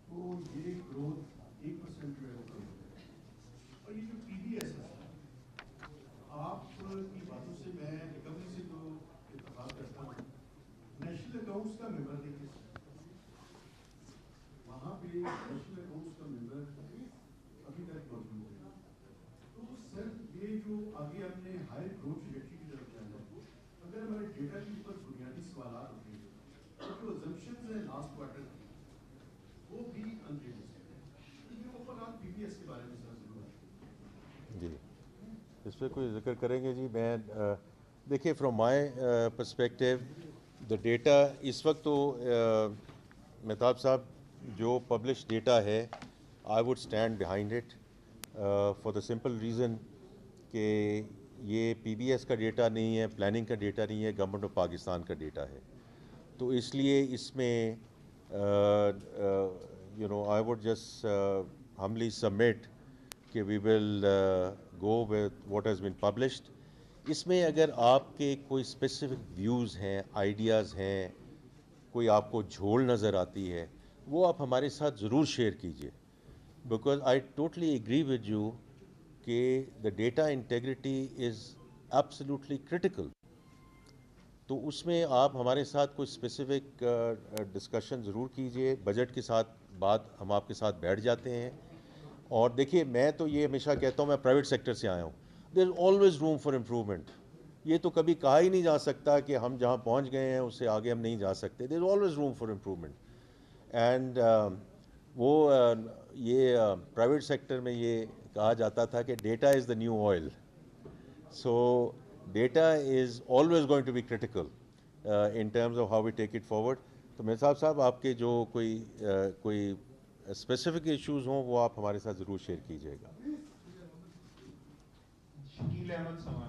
[SPEAKER 3] تو یہ گروتھ 1% جو ہے وہ کم ہو جائے. اور یہ جو PBS ہے سر, آپ کی باتوں سے میں ریکوری سے تو اتفاق کرتا ہوں, نیشنل اکاؤنٹس کا ممبر دیکھیں سر, وہاں پہ نیشنل اکاؤنٹس کا ممبر ابھی تک موجود ہے. تو سر یہ جو آگے ہم نے ہائی گروتھ ٹریجیکٹری کی طرف جانا ہے, اگر ہمارے ڈیٹا کے اوپر بنیادی سوالات اٹھیں گے تو جو ازمپشنز ہیں لاسٹ کوارٹر کی وہ بھی انریلسٹک ہے. یہ اوپر آپ PBS کے بارے میں سر ضرور
[SPEAKER 1] جی اس پہ کوئی ذکر کریں گے جی. میں دیکھیے from my perspective the data اس وقت تو مہتاب صاحب جو پبلش ڈیٹا ہے I would stand behind it for the simple reason کہ یہ PBS کا ڈیٹا نہیں ہے, پلاننگ کا ڈیٹا نہیں ہے, گورنمنٹ آف پاکستان کا ڈیٹا ہے. تو اس لیے اس میں I would just humbly submit کہ we will go with what has been published. اس میں اگر آپ کے کوئی اسپیسیفک ویوز ہیں, آئیڈیاز ہیں, کوئی آپ کو جھول نظر آتی ہے, وہ آپ ہمارے ساتھ ضرور شیئر کیجیے, because I totally agree with you کہ the data integrity is absolutely critical. تو اس میں آپ ہمارے ساتھ کوئی اسپیسیفک ڈسکشن ضرور کیجیے. بجٹ کے ساتھ بات ہم آپ کے ساتھ بیٹھ جاتے ہیں. اور دیکھیے میں تو یہ ہمیشہ کہتا ہوں, میں پرائیویٹ سیکٹر سے آیا ہوں, there is always room for improvement. یہ تو کبھی کہا ہی نہیں جا سکتا کہ ہم جہاں پہنچ گئے ہیں اس سے آگے ہم نہیں جا سکتے. There is always room for improvement. And وہ یہ پرائیویٹ سیکٹر میں یہ کہا جاتا تھا کہ data is the new oil. So data is always going to be critical in terms of how we take it forward. تو مہتاب صاحب آپ کے جو کوئی اسپیسیفک ایشوز ہوں وہ آپ ہمارے ساتھ ضرور شیئر کیجیے گا.
[SPEAKER 2] Adil Ahmed Samani.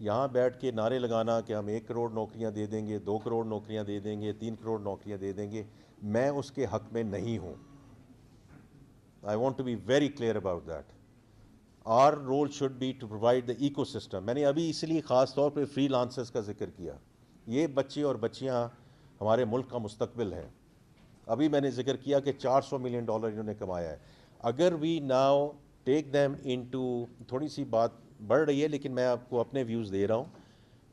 [SPEAKER 1] یہاں بیٹھ کے نعرے لگانا کہ ہم 1 کروڑ نوکریاں دے دیں گے, 2 کروڑ نوکریاں دے دیں گے, 3 کروڑ نوکریاں دے دیں گے, میں اس کے حق میں نہیں ہوں. I want to be very clear about that. Our role should be to provide the ecosystem. میں نے ابھی اس لیے خاص طور پہ فری لانسرز کا ذکر کیا. یہ بچے اور بچیاں ہمارے ملک کا مستقبل ہیں. ابھی میں نے ذکر کیا کہ $400 ملین انہوں نے کمایا ہے. اگر we now take them into, تھوڑی سی بات بڑھ رہی ہے لیکن میں آپ کو اپنے ویوز دے رہا ہوں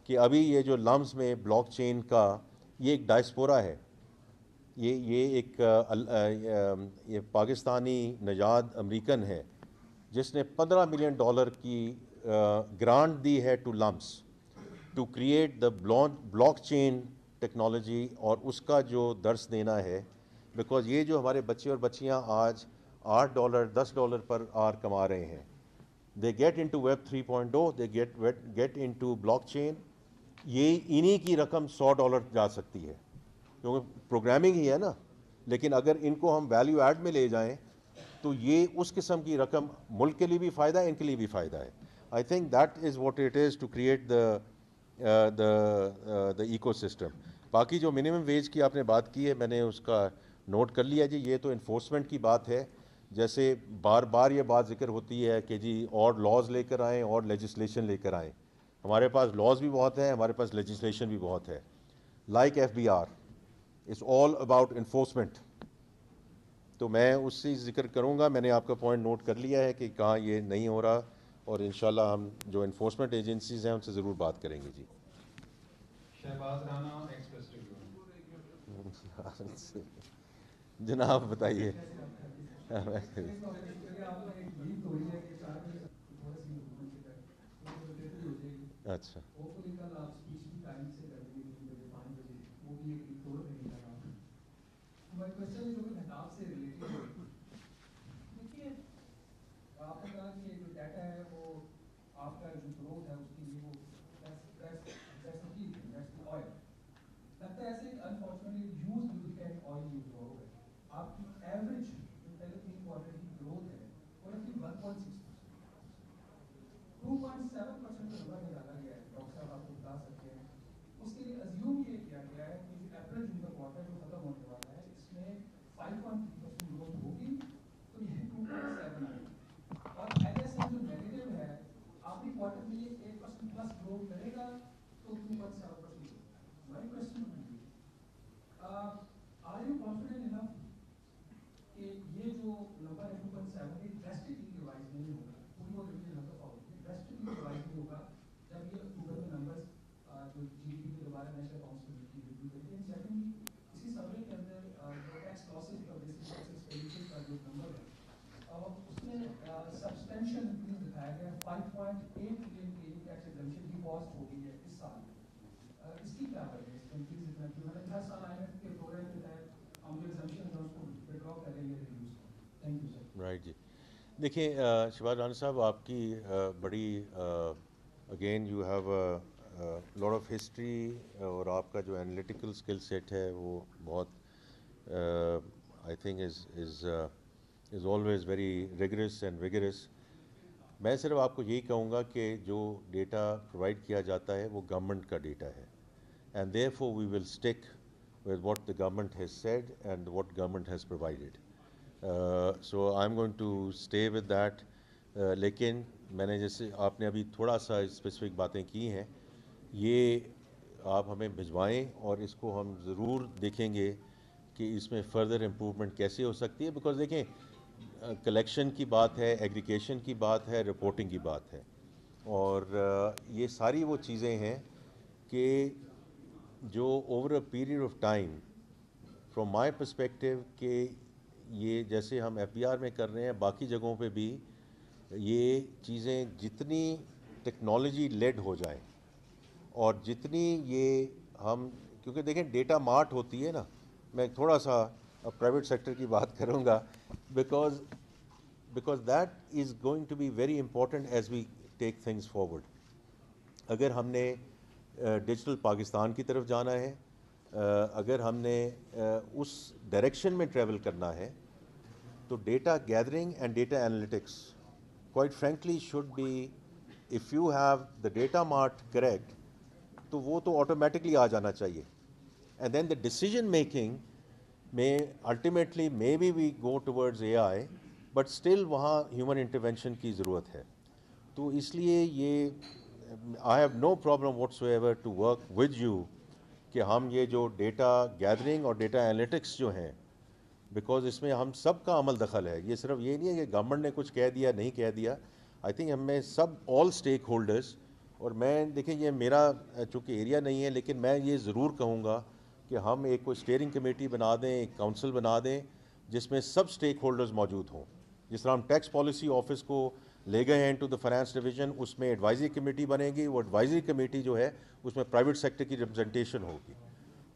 [SPEAKER 1] کہ ابھی یہ جو لمز میں بلاک چین کا یہ ایک ڈائسپورا ہے. یہ ایک یہ پاکستانی نژاد امریکن ہے جس نے $15 ملین کی گرانٹ دی ہے to LUMS to create the blockchain technology, اور اس کا جو درس دینا ہے. بیکاز یہ جو ہمارے بچے اور بچیاں آج $8 $10 پر آر کما رہے ہیں, they get into web 3.0, they get into blockchain. یہ انہی کی رقم $100 جا سکتی ہے کیونکہ پروگرامنگ ہی ہے نا. لیکن اگر ان کو ہم ویلیو ایڈ میں لے جائیں تو یہ اس قسم کی رقم ملک کے لیے بھی فائدہ ہے, ان کے لیے بھی فائدہ ہے. I think that is what it is to create the ecosystem. باقی جو منیمم ویج کی آپ نے بات کی ہے میں نے اس کا نوٹ کر لیا جی. یہ تو انفورسمنٹ کی بات ہے, جیسے بار بار یہ بات ذکر ہوتی ہے کہ جی اور لاز لے کر آئیں اور لیجسلیشن لے کر آئیں. ہمارے پاس لاز بھی بہت ہیں, ہمارے پاس لیجسلیشن بھی بہت ہے. Like FBR, it's all about enforcement. تو میں اس سے ذکر کروں گا. میں نے آپ کا پوائنٹ نوٹ کر لیا ہے کہ کہاں یہ نہیں ہو رہا, اور انشاءاللہ ہم جو انفورسمنٹ ایجنسیز ہیں ان سے ضرور بات کریں گے جی.
[SPEAKER 2] Shahbaz Rana, Express Tribune.
[SPEAKER 1] جناب بتائیے. اچھا
[SPEAKER 3] آپ نے کہا کہ جو ڈیٹا ہے وہ آپ کا جو گروتھ ہے اس کے لیے وہ آئل لگتا ہے ایسے انفارچونیٹلی یوز لوبریکینٹ آئل یوز ہوا ہوگا. آپ کی ایوریج جو پہلے 3 کوارٹر کی گروتھ ہے وہ رفلی 1.6%. 2.7% کا نمبر نکالا گیا ہے. ڈاکٹر صاحب آپ کو بتا سکتے ہیں. اس کے لیے ازیوم یہ کیا گیا ہے کہ اپریل جون کا کوارٹر جو ختم ہونے والا ہے اس میں 5.3% گروتھ ہوگی, تو یہ 2.7 آئے گی. اور LSM جو نیگیٹو ہے آخری کوارٹر میں 1% پلس گرو کرے گا تو 2.7%. My question would be, are you confident enough کہ یہ جو نمبر ہے 2.7 یہ ڈراسٹکلی ریوائز نہیں ہوگا, پوری وہ ریویژن نمبر ڈراسٹکلی ریوائز نہیں ہوگا جب یہ اکتوبر میں نمبرز جو GDP کے دوبارہ نیشنل اکاؤنٹس کی ریویو کریں گے. سیکنڈلی اسی سروے کے اندر جو ٹیکس لاسز کا بیسک ٹیکس ایکسپینڈیچر کا جو نمبر ہے اس میں سبسٹینشیل انکریز دکھایا گیا. 5.8 ٹریلین کی ٹیکس ایگزمپشن بھی پاس ہو گئی ہے اس سال. اس کی کیا وجہ ہے اس انکریز اتنا کیوں ہے؟ ہر سال IMF کے پروگرام کے تحت ہم جو ایگزمپشن ہے اس کو وڈرا کر رہے ہیں reduce. Thank you sir.
[SPEAKER 1] Right جی. دیکھیں شہباز رانا صاحب, آپ کی بڑی again you have lot of history, اور آپ کا جو انالیٹیکل اسکل سیٹ ہے وہ بہت I think is always very rigorous and vigorous. میں صرف آپ کو یہی کہوں گا کہ جو ڈیٹا پرووائڈ کیا جاتا ہے وہ گورنمنٹ کا ڈیٹا ہے, and therefore we will stick with what the government has said and what government has provided. So I am going to stay with that. لیکن میں نے جیسے آپ نے ابھی تھوڑا سا اسپیسیفک باتیں کی ہیں, یہ آپ ہمیں بھجوائیں اور اس کو ہم ضرور دیکھیں گے کہ اس میں فردر امپروومنٹ کیسے ہو سکتی ہے. بیکاز دیکھیں کلیکشن کی بات ہے, ایگریگیشن کی بات ہے, رپورٹنگ کی بات ہے, اور یہ ساری وہ چیزیں ہیں کہ جو over a period of time from my perspective کہ یہ جیسے ہم FBR میں کر رہے ہیں باقی جگہوں پہ بھی یہ چیزیں جتنی ٹیکنالوجی لیڈ ہو جائیں اور جتنی یہ ہم, کیونکہ دیکھیں ڈیٹا مارٹ ہوتی ہے نا, میں تھوڑا سا پرائیویٹ سیکٹر کی بات کروں گا because that is going to be very important as we take things forward. اگر ہم نے ڈیجیٹل پاکستان کی طرف جانا ہے, اگر ہم نے اس ڈائریکشن میں ٹریول کرنا ہے, تو data gathering and data analytics quite frankly should be if you have the data mart correct, تو وہ تو آٹومیٹکلی آ جانا چاہیے. And then the decision making may ultimately maybe we go towards AI, but still وہاں human intervention کی ضرورت ہے. تو اس لیے یہ I have no problem whatsoever to work with you کہ ہم یہ جو ڈیٹا گیدرنگ اور ڈیٹا انالیٹکس جو ہیں, بیکاز اس میں ہم سب کا عمل دخل ہے. یہ صرف یہ نہیں ہے کہ گورنمنٹ نے کچھ کہہ دیا نہیں کہہ دیا. آئی تھنک ہم میں سب آل اسٹیک ہولڈرز, اور میں دیکھیں یہ میرا چونکہ ایریا نہیں ہے, لیکن میں یہ ضرور کہوں گا کہ ہم ایک کوئی اسٹیئرنگ کمیٹی بنا دیں, ایک کونسل بنا دیں جس میں سب اسٹیک ہولڈرز موجود ہوں. جس طرح ہم ٹیکس پالیسی آفس کو لے گئے ہیں ٹو دا فائنانس ڈویژن, اس میں ایڈوائزری کمیٹی بنے گی. وہ ایڈوائزری کمیٹی جو ہے اس میں پرائیویٹ سیکٹر کی ریپرزنٹیشن ہوگی.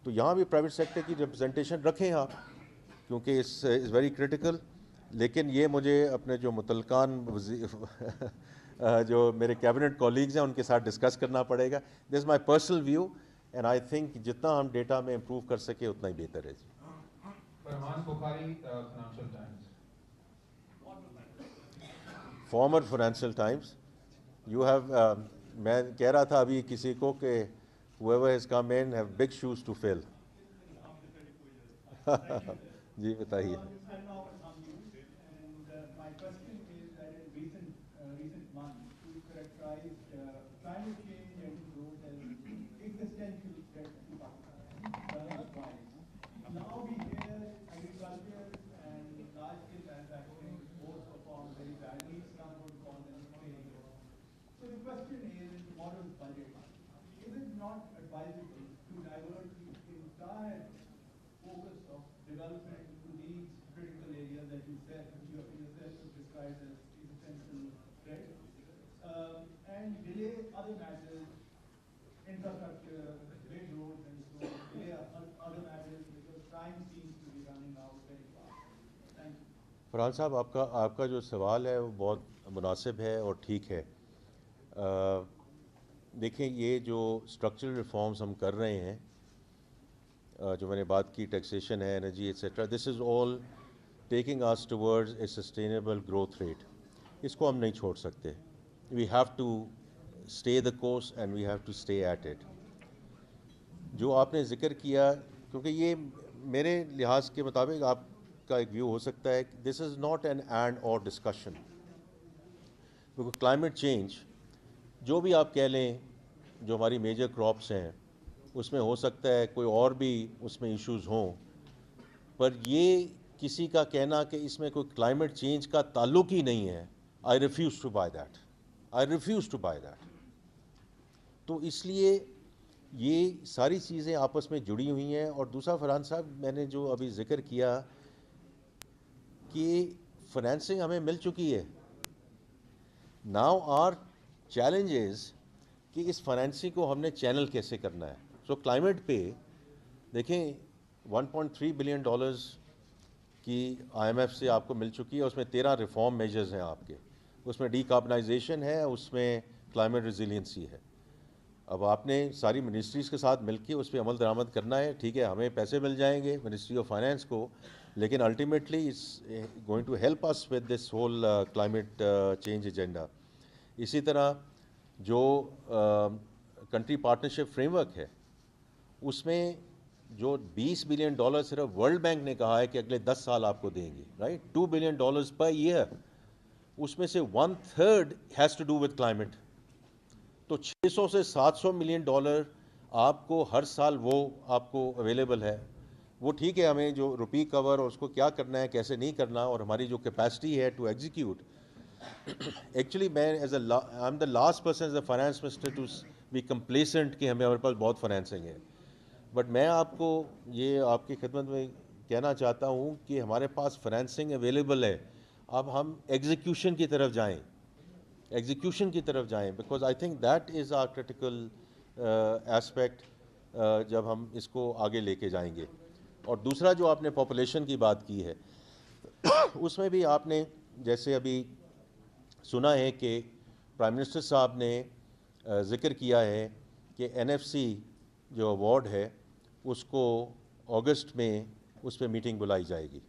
[SPEAKER 1] تو یہاں بھی پرائیویٹ سیکٹر کی ریپرزنٹیشن رکھیں آپ, کیونکہ اس از ویری کرٹیکل. لیکن یہ مجھے اپنے جو متعلقان جو میرے کیبنٹ کولیگز ہیں ان کے ساتھ ڈسکس کرنا پڑے گا. This is my personal view, and I think جتنا ہم ڈیٹا میں امپروو کر سکے اتنا ہی بہتر ہے. جی
[SPEAKER 2] Farman Bukhari, Financial Times.
[SPEAKER 1] Former Financial Times. You have میں کہہ رہا تھا ابھی کسی کو کہ whoever has come in have big shoes to fill. جی بتائیے.
[SPEAKER 3] My question is that in recent months, you characterized climate change and growth as existential threats to Pakistan. Now we hear agriculture and large-scale manufacturing both perform very badly. Some would call them failure. So the question is, in tomorrow's budget, is it not advisable to divert the entire focus of development to these critical areas that you said, which you yourself have described as essential threats, and delay other matters, infrastructure, big roads and so on, delay other matters because time seems to be running out very fast. Thank you.
[SPEAKER 1] Farhan صاحب, آپ کا جو سوال ہے وہ بہت مناسب ہے اور ٹھیک ہے. دیکھیں یہ جو اسٹرکچرل ریفارمز ہم کر رہے ہیں, جو میں نے بات کی, ٹیکسیشن ہے, energy etcetera, this is all taking us towards a sustainable growth rate. اس کو ہم نہیں چھوڑ سکتے. We have to stay the course and we have to stay at it. جو آپ نے ذکر کیا, کیونکہ یہ میرے لحاظ کے مطابق آپ کا ایک ویو ہو سکتا ہے, this is not an end اور ڈسکشن. کیونکہ کلائمیٹ چینج جو بھی آپ کہہ لیں, جو ہماری میجر کراپس ہیں اس میں ہو سکتا ہے کوئی اور بھی اس میں ایشوز ہوں, پر یہ کسی کا کہنا کہ اس میں کوئی کلائمیٹ چینج کا تعلق ہی نہیں ہے, I refuse to buy that. I refuse to buy that. تو اس لیے یہ ساری چیزیں آپس میں جڑی ہوئی ہیں. اور دوسرا فرحان صاحب, میں نے جو ابھی ذکر کیا کہ فائنینسنگ ہمیں مل چکی ہے. ناؤ آر چیلنجز کہ اس فائنینسنگ کو ہم نے چینل کیسے کرنا ہے. سو کلائمیٹ پہ دیکھیں 1.3 بلین ڈالرز کی آئی ایم ایف سے آپ کو مل چکی ہے. اس میں 13 ریفارم میجرز ہیں آپ کے. اس میں ڈی کاربنائزیشن ہے, اس میں کلائمیٹ ریزیلینسی ہے. اب آپ نے ساری منسٹریز کے ساتھ مل کے اس پہ عمل درآمد کرنا ہے. ٹھیک ہے, ہمیں پیسے مل جائیں گے منسٹری آف فائنینس کو, لیکن ultimately it's going to help us with this whole climate change agenda. اسی طرح جو کنٹری پارٹنرشپ فریم ورک ہے, اس میں جو 20 بلین ڈالر صرف ورلڈ بینک نے کہا ہے کہ اگلے 10 سال آپ کو دیں گے, right, 2 billion dollars per year, اس میں سے 1/3 has to do with climate. تو 600 سے 700 ملین ڈالر آپ کو ہر سال وہ آپ کو اویلیبل ہے. وہ ٹھیک ہے, ہمیں جو روپی کور اور اس کو کیا کرنا ہے کیسے نہیں کرنا, اور ہماری جو کیپیسٹی ہے ٹو ایگزیکیوٹ. ایکچولی میں I am the last person as a finance minister to be complacent کہ ہمارے پاس بہت فائنینسنگ ہے. بٹ میں آپ کو یہ آپ کی خدمت میں کہنا چاہتا ہوں کہ ہمارے پاس فائنینسنگ اویلیبل ہے. اب ہم ایگزیکیوشن کی طرف جائیں, ایگزیکیوشن کی طرف جائیں, because I think that is our critical aspect جب ہم اس کو آگے لے کے جائیں گے. اور دوسرا جو آپ نے پاپولیشن کی بات کی ہے, اس میں بھی آپ نے جیسے ابھی سنا ہے کہ پرائم منسٹر صاحب نے ذکر کیا ہے کہ این ایف سی جو ایوارڈ ہے اس کو اگست میں اس پہ میٹنگ بلائی جائے گی.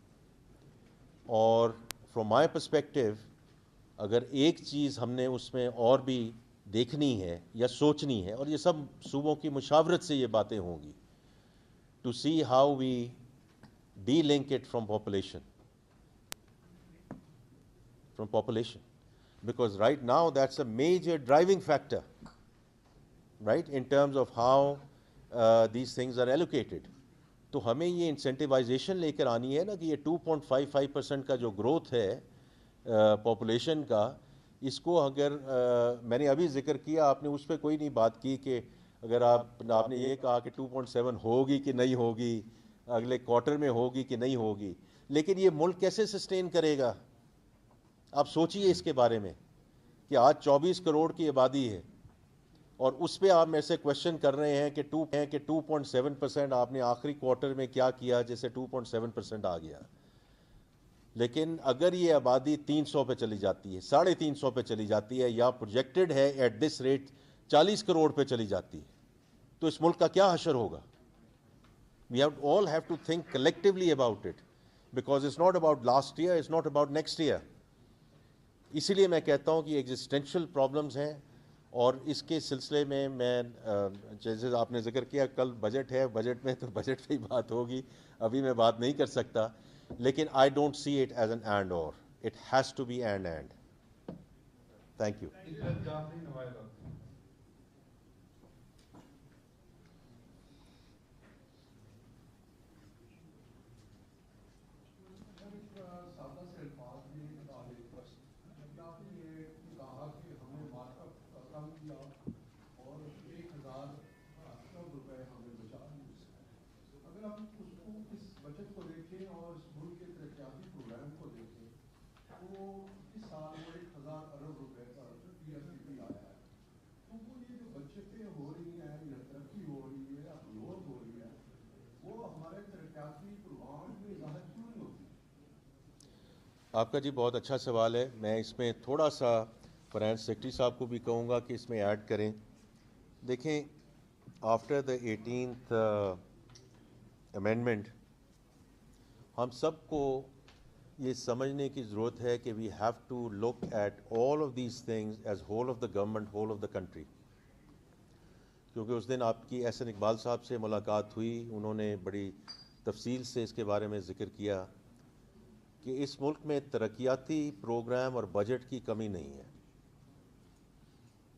[SPEAKER 1] اور فرام مائی پرسپیکٹو اگر ایک چیز ہم نے اس میں اور بھی دیکھنی ہے یا سوچنی ہے, اور یہ سب صوبوں کی مشاورت سے یہ باتیں ہوں گی, to see how we delink it from population, because right now that's a major driving factor, right, in terms of how these things are allocated. تو ہمیں یہ انسینٹیوائزیشن لے کر آنی ہے نا کہ یہ 2.55% کا جو گروتھ ہے پاپولیشن کا, اس کو اگر میں نے ابھی ذکر کیا, آپ نے اس پہ کوئی نہیں بات کی کہ اگر آپ نے یہ کہا کہ 2.7 ہوگی کہ نہیں ہوگی, اگلے کوارٹر میں ہوگی کہ نہیں ہوگی, لیکن یہ ملک کیسے سسٹین کرے گا؟ آپ سوچئے اس کے بارے میں کہ آج 24 کروڑ کی آبادی ہے اور اس پہ آپ میرے سے کوشچن کر رہے ہیں کہ 2.7% آپ نے آخری کوارٹر میں کیا کیا جیسے 2.7% آ گیا. لیکن اگر یہ آبادی 300 پہ چلی جاتی ہے, 350 پہ چلی جاتی ہے, یا پروجیکٹڈ ہے ایٹ دس ریٹ 40 کروڑ پہ چلی جاتی ہے, تو اس ملک کا کیا حشر ہوگا؟ We all have to think collectively about it, because it's not about last year, it's not about next year. اسی لیے میں کہتا ہوں کہ ایگزسٹینشل پرابلمز ہیں, اور اس کے سلسلے میں جیسے آپ نے ذکر کیا کل بجٹ ہے, بجٹ میں تو بجٹ پہ ہی بات ہوگی, ابھی میں بات نہیں کر سکتا, لیکن I don't see it as an end اور, it has to be end. Thank you.
[SPEAKER 3] سادہ سے الفاظ میں آپ نے یہ کہا کہ ہمیں مارک اپ کم کیا اور 1000 ارب روپے ہمیں بچا دیے. اگر ہم اس کو اس بجٹ کو دیکھیں اور اس ملک کے ترقیاتی پروگرام کو دیکھیں تو اس سال وہ 1000 ارب روپے کا PSDP آیا ہے. تو وہ یہ جو بچتیں ہو رہی ہیں یا ترقی ہو رہی ہے یا گروتھ ہو رہی ہے, وہ ہمارے ترقیاتی پروگرام میں ظاہر کیوں نہیں ہوتی؟
[SPEAKER 1] آپ کا جی بہت اچھا سوال ہے. میں اس میں تھوڑا سا فائنانس سیکرٹری صاحب کو بھی کہوں گا کہ اس میں ایڈ کریں. دیکھیں, آفٹر دا 18th امینڈمنٹ ہم سب کو یہ سمجھنے کی ضرورت ہے کہ we have to look at all of these things as whole of the government, whole of the country. کیونکہ اس دن آپ کی احسن اقبال صاحب سے ملاقات ہوئی, انہوں نے بڑی تفصیل سے اس کے بارے میں ذکر کیا کہ اس ملک میں ترقیاتی پروگرام اور بجٹ کی کمی نہیں ہے,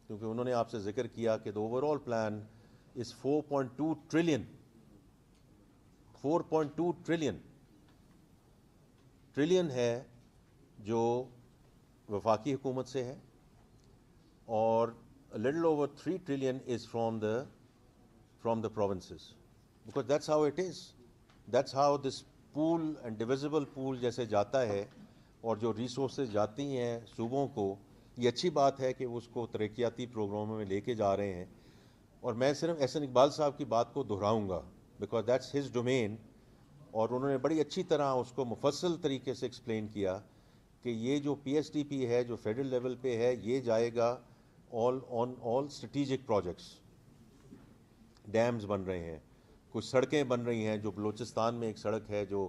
[SPEAKER 1] کیونکہ انہوں نے آپ سے ذکر کیا کہ the overall plan is 4.2 trillion. 4.2 trillion ہے جو وفاقی حکومت سے ہے, اور a little over 3 trillion is from the provinces, because that's how it is. That's how this pool and divisible pool جیسے جاتا ہے, اور جو ریسورسز جاتی ہیں صوبوں کو, یہ اچھی بات ہے کہ اس کو ترقیاتی پروگراموں میں لے کے جا رہے ہیں. اور میں صرف احسن اقبال صاحب کی بات کو دہراؤں گا بیکاز دیٹس ہز ڈومین, اور انہوں نے بڑی اچھی طرح اس کو مفصل طریقے سے ایکسپلین کیا کہ یہ جو PSDP ہے جو فیڈرل لیول پہ ہے, یہ جائے گا آن آل اسٹریٹجک پروجیکٹس. ڈیمز بن رہے ہیں, کچھ سڑکیں بن رہی ہیں, جو بلوچستان میں ایک سڑک ہے جو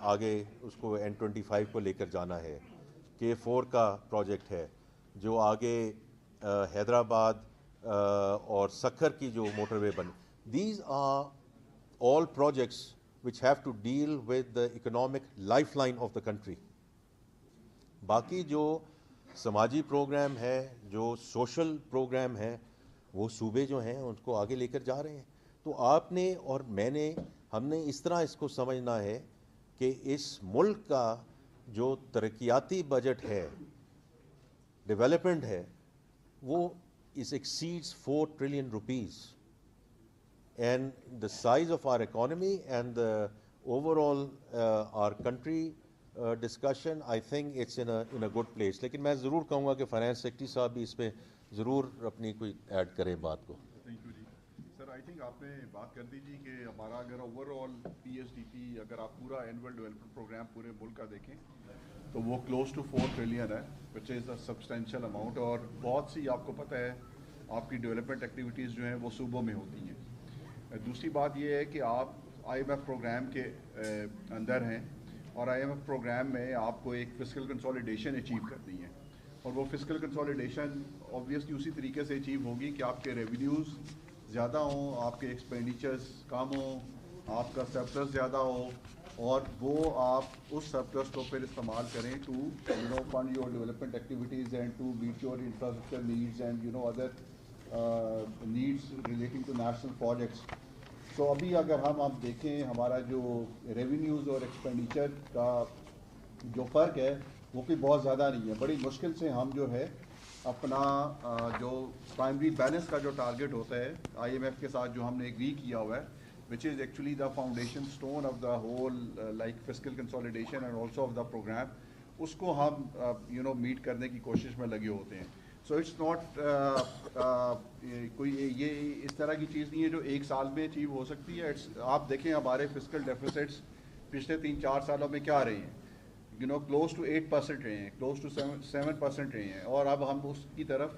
[SPEAKER 1] آگے اس کو N25 کو لے کر جانا ہے, K4 کا پروجیکٹ ہے, جو آگے حیدرآباد اور سکھر کی جو موٹر وے بن. These are all projects which have to deal with the economic lifeline of the country. باقی جو سماجی پروگرام ہے, جو سوشل پروگرام ہے, وہ صوبے جو ہیں ان کو آگے لے کر جا رہے ہیں. تو آپ نے اور میں نے, ہم نے اس طرح اس کو سمجھنا ہے کہ اس ملک کا جو ترقیاتی بجٹ ہے, ڈیولپمنٹ ہے, وہ اس exceeds 4 trillion rupees, and the size of our economy and the overall our country discussion, I think it's in a good place. لیکن میں ضرور کہوں گا کہ فائنانس سیکرٹری صاحب بھی اس پہ ضرور اپنی کوئی ایڈ کریں بات کو.
[SPEAKER 4] تھینک یو جی. سر آئی تھنک آپ نے بات کر دی جی کہ ہمارا اگر اوور آل PSDP اگر آپ پورا اینول ڈیولپمنٹ پروگرام پورے ملک کا دیکھیں تو وہ کلوز ٹو 4 ٹریلین ہے, وچ از اے سبسٹینشیل اماؤنٹ. اور بہت سی آپ کو پتہ ہے آپ کی ڈیولپمنٹ ایکٹیویٹیز جو ہیں وہ صوبوں میں ہوتی ہیں. دوسری بات یہ ہے کہ آپ IMF پروگرام کے اندر ہیں, اور IMF پروگرام میں آپ کو ایک فسکل کنسولیڈیشن اچیو کرنی ہے. اور وہ فسکل کنسولیڈیشن آبویسلی اسی طریقے سے اچیو ہوگی کہ آپ کے ریونیوز زیادہ ہوں, آپ کے ایکسپینڈیچرز کم ہوں, آپ کا سرپلس زیادہ ہو, اور وہ آپ اس سرپلس کو پھر استعمال کریں to fund your development activities and to meet your infrastructure needs and other needs relating to national projects. تو ابھی اگر ہم دیکھیں ہمارا جو ریونیوز اور ایکسپینڈیچر کا جو فرق ہے وہ کوئی بہت زیادہ نہیں ہے. بڑی مشکل سے ہم جو ہے اپنا جو پرائمری بیلنس کا جو ٹارگیٹ ہوتا ہے آئی ایم ایف کے ساتھ جو ہم نے ایگری کیا ہوا ہے, which is actually the foundation stone of the whole like fiscal consolidation and also of the program, اس کو ہم میٹ کرنے کی کوشش میں لگے ہوتے ہیں. سو اٹس ناٹ کوئی یہ اس طرح کی چیز نہیں ہے جو ایک سال میں اچیو ہو سکتی ہے. آپ دیکھیں ہمارے فسکل ڈیفیسٹس پچھلے 3-4 سالوں میں کیا رہے ہیں, کلوز ٹو 8% رہے ہیں, کلوز ٹو 7% رہے ہیں, اور اب ہم اس کی طرف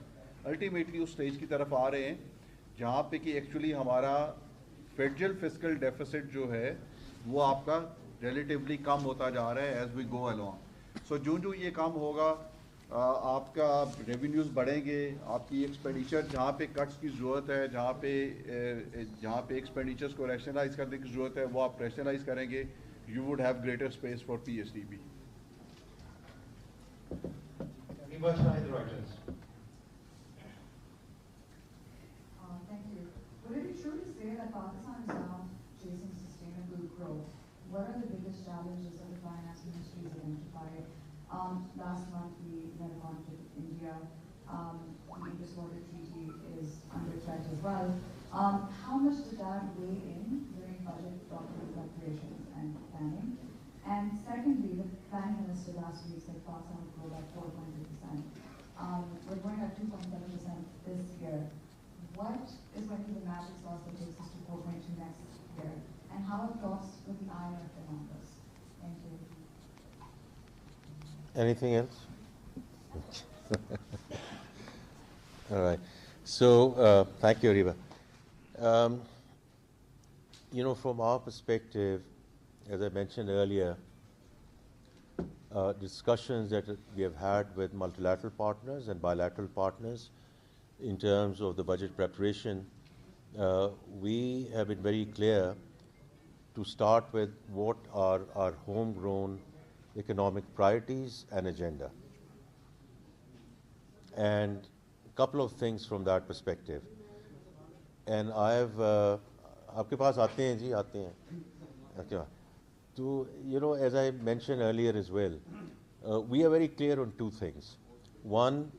[SPEAKER 4] الٹیمیٹلی اس اسٹیج کی طرف آ رہے ہیں جہاں پہ کہ ایکچولی ہمارا فیڈرل فسکل ڈیفیسٹ جو ہے وہ آپ کا ریلیٹیولی کم ہوتا جا رہا ہے ایز وی گو الانگ. سو جو یہ کام ہوگا آپ کا ریونیوز بڑھیں گے, آپ کی ایکسپینڈیچر جہاں پہ کٹس کی ضرورت ہے, جہاں پہ ایکسپینڈیچرس کو ریشنلائز کرنے کی ضرورت ہے وہ آپ ریشنلائز کریں گے. You would have greater space for P S D B.
[SPEAKER 5] Thank you. Would it be true to say that Pakistan is now chasing sustainable growth? What are the biggest challenges that the finance ministry has identified? Last month we had a conflict with India. The Indus Water Treaty is under threat as well. How much did that weigh in during budget document preparations and planning? And secondly, the Prime Minister last week said Pakistan would grow by 4.2%. We're going at 2.7% this year. What is going to be the magic sauce that takes us to 4.2 next year? And how have talks with the IMF been on this? Thank you.
[SPEAKER 1] Anything else? All right. So, thank you, Ariba. From our perspective, as I mentioned earlier, discussions that we have had with multilateral partners and bilateral partners in terms of the budget preparation, we have been very clear to start with what are our homegrown economic priorities and agenda. And a couple of things from that perspective. And آپ کے پاس آتے ہیں جی, آتے ہیں. So, as I mentioned earlier as well, we are very clear on two things. One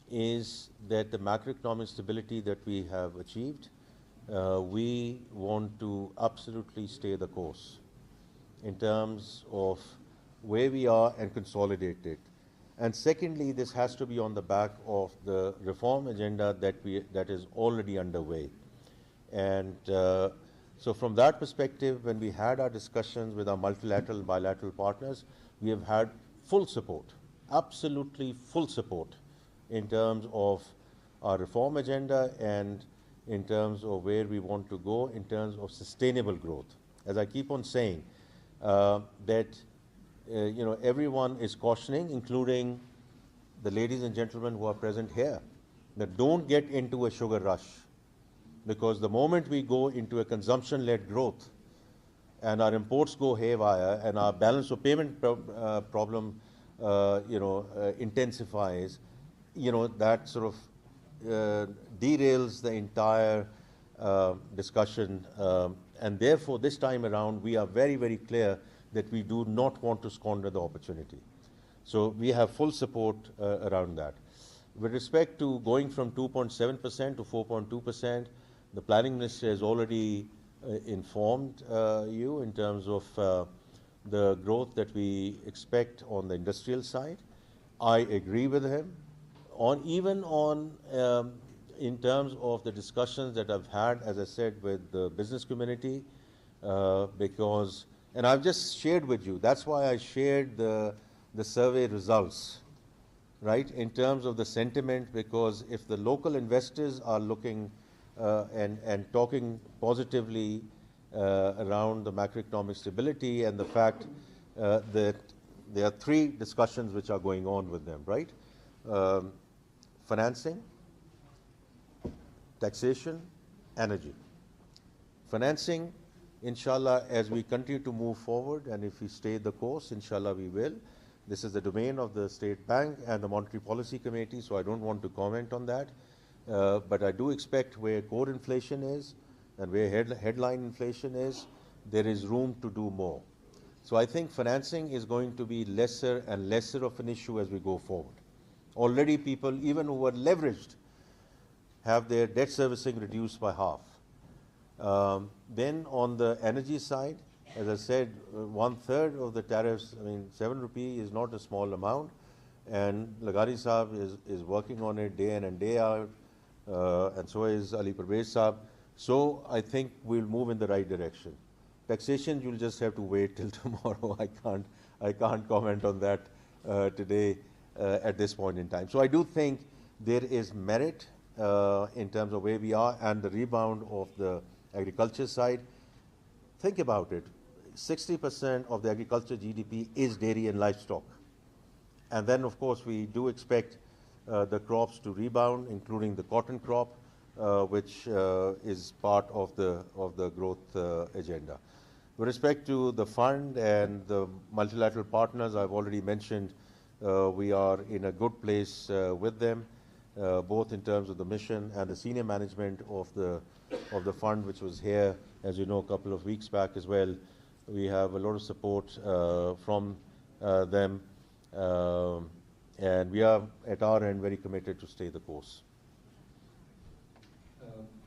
[SPEAKER 1] is that the macroeconomic stability that we have achieved, we want to absolutely stay the course in terms of where we are and consolidate it. And secondly, this has to be on the back of the reform agenda that is already underway. And so from that perspective, when we had our discussions with our multilateral and bilateral partners, we have had full support, absolutely full support in terms of our reform agenda and in terms of where we want to go in terms of sustainable growth. As I keep on saying, that everyone is cautioning, including the ladies and gentlemen who are present here, that don't get into a sugar rush, because the moment we go into a consumption-led growth and our imports go haywire and our balance of payment problem intensifies, that sort of derails the entire discussion, and therefore this time around we are very, very clear that we do not want to squander the opportunity. So we have full support around that. With respect to going from 2.7% to 4.2%, the Planning Minister has already informed you in terms of the growth that we expect on the industrial side. I agree with him. In terms of the discussions that I've had, as I said, with the business community, and I've just shared with you, that's why I shared the survey results, right, in terms of the sentiment, because if the local investors are looking and talking positively around the macroeconomic stability and the fact that there are three discussions which are going on with them, right? financing, taxation, energy. Financing, inshallah, as we continue to move forward, and if we stay the course, inshallah we will. This is the domain of the State Bank and the Monetary Policy Committee, so I don't want to comment on that. But I do expect where core inflation is and where headline inflation is, there is room to do more. So I think financing is going to be lesser and lesser of an issue as we go forward. Already people, even who are leveraged, have their debt servicing reduced by half. Then on the energy side, as I said, 1/3 of the tariffs, I mean, 7 rupee is not a small amount, and Laghari Saab is working on it day in and day out, and so is Ali Parvez Saab. So I think we'll move in the right direction. Taxation, you'll just have to wait till tomorrow. I can't comment on that today at this point in time. So I do think there is merit in terms of where we are and the rebound of the agriculture side. Think about it. 60% of the agriculture GDP is dairy and livestock. And then, of course, we do expect the crops to rebound, including the cotton crop, which is part of the growth agenda. With respect to the fund and the multilateral partners, I've already mentioned we are in a good place with them, both in terms of the mission and the senior management of the fund, which was here, as you know, a couple of weeks back as well. We have a lot of support from them, and we are at our end very committed to stay the course.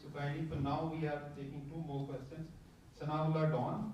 [SPEAKER 2] So kindly for now we are taking 2 more questions. Sanaullah Dawn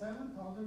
[SPEAKER 3] 7000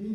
[SPEAKER 3] 3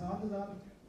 [SPEAKER 3] 7000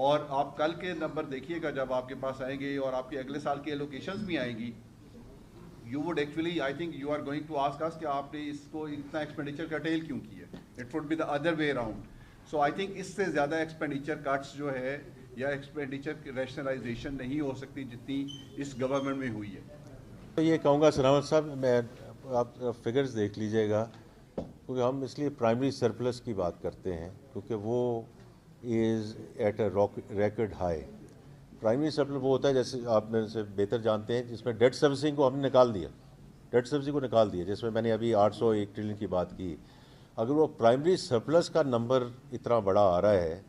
[SPEAKER 4] اور آپ کل کے نمبر دیکھیے گا جب آپ کے پاس آئیں گے اور آپ کے اگلے سال کی ایلوکیشنز بھی آئیں گی. You would actually I think you are going to ask us کہ آپ نے اس کو اتنا ایکسپینڈیچر کرٹیل کیوں کی ہے. It would be the other way around. So I think اس سے زیادہ ایکسپینڈیچر کٹس جو ہے یا ایکسپینڈیچر ریشنلائزیشن نہیں ہو سکتی جتنی اس گورنمنٹ میں ہوئی ہے.
[SPEAKER 1] تو یہ کہوں گا سلامت صاحب، میں آپ فگرز دیکھ لیجئے گا، کیونکہ ہم اس لیے پرائمری سرپلس کی بات کرتے ہیں کیونکہ وہ is at a record high. Primary surplus وہ ہوتا ہے جیسے آپ میرے سے بہتر جانتے ہیں جس میں ڈیٹ سروسنگ کو ہم نے نکال دیا، ڈیٹ سروسنگ کو نکال دیا، جس میں میں نے ابھی 801 ٹریلین کی بات کی. اگر وہ پرائمری سرپلس کا نمبر اتنا بڑا آ رہا ہے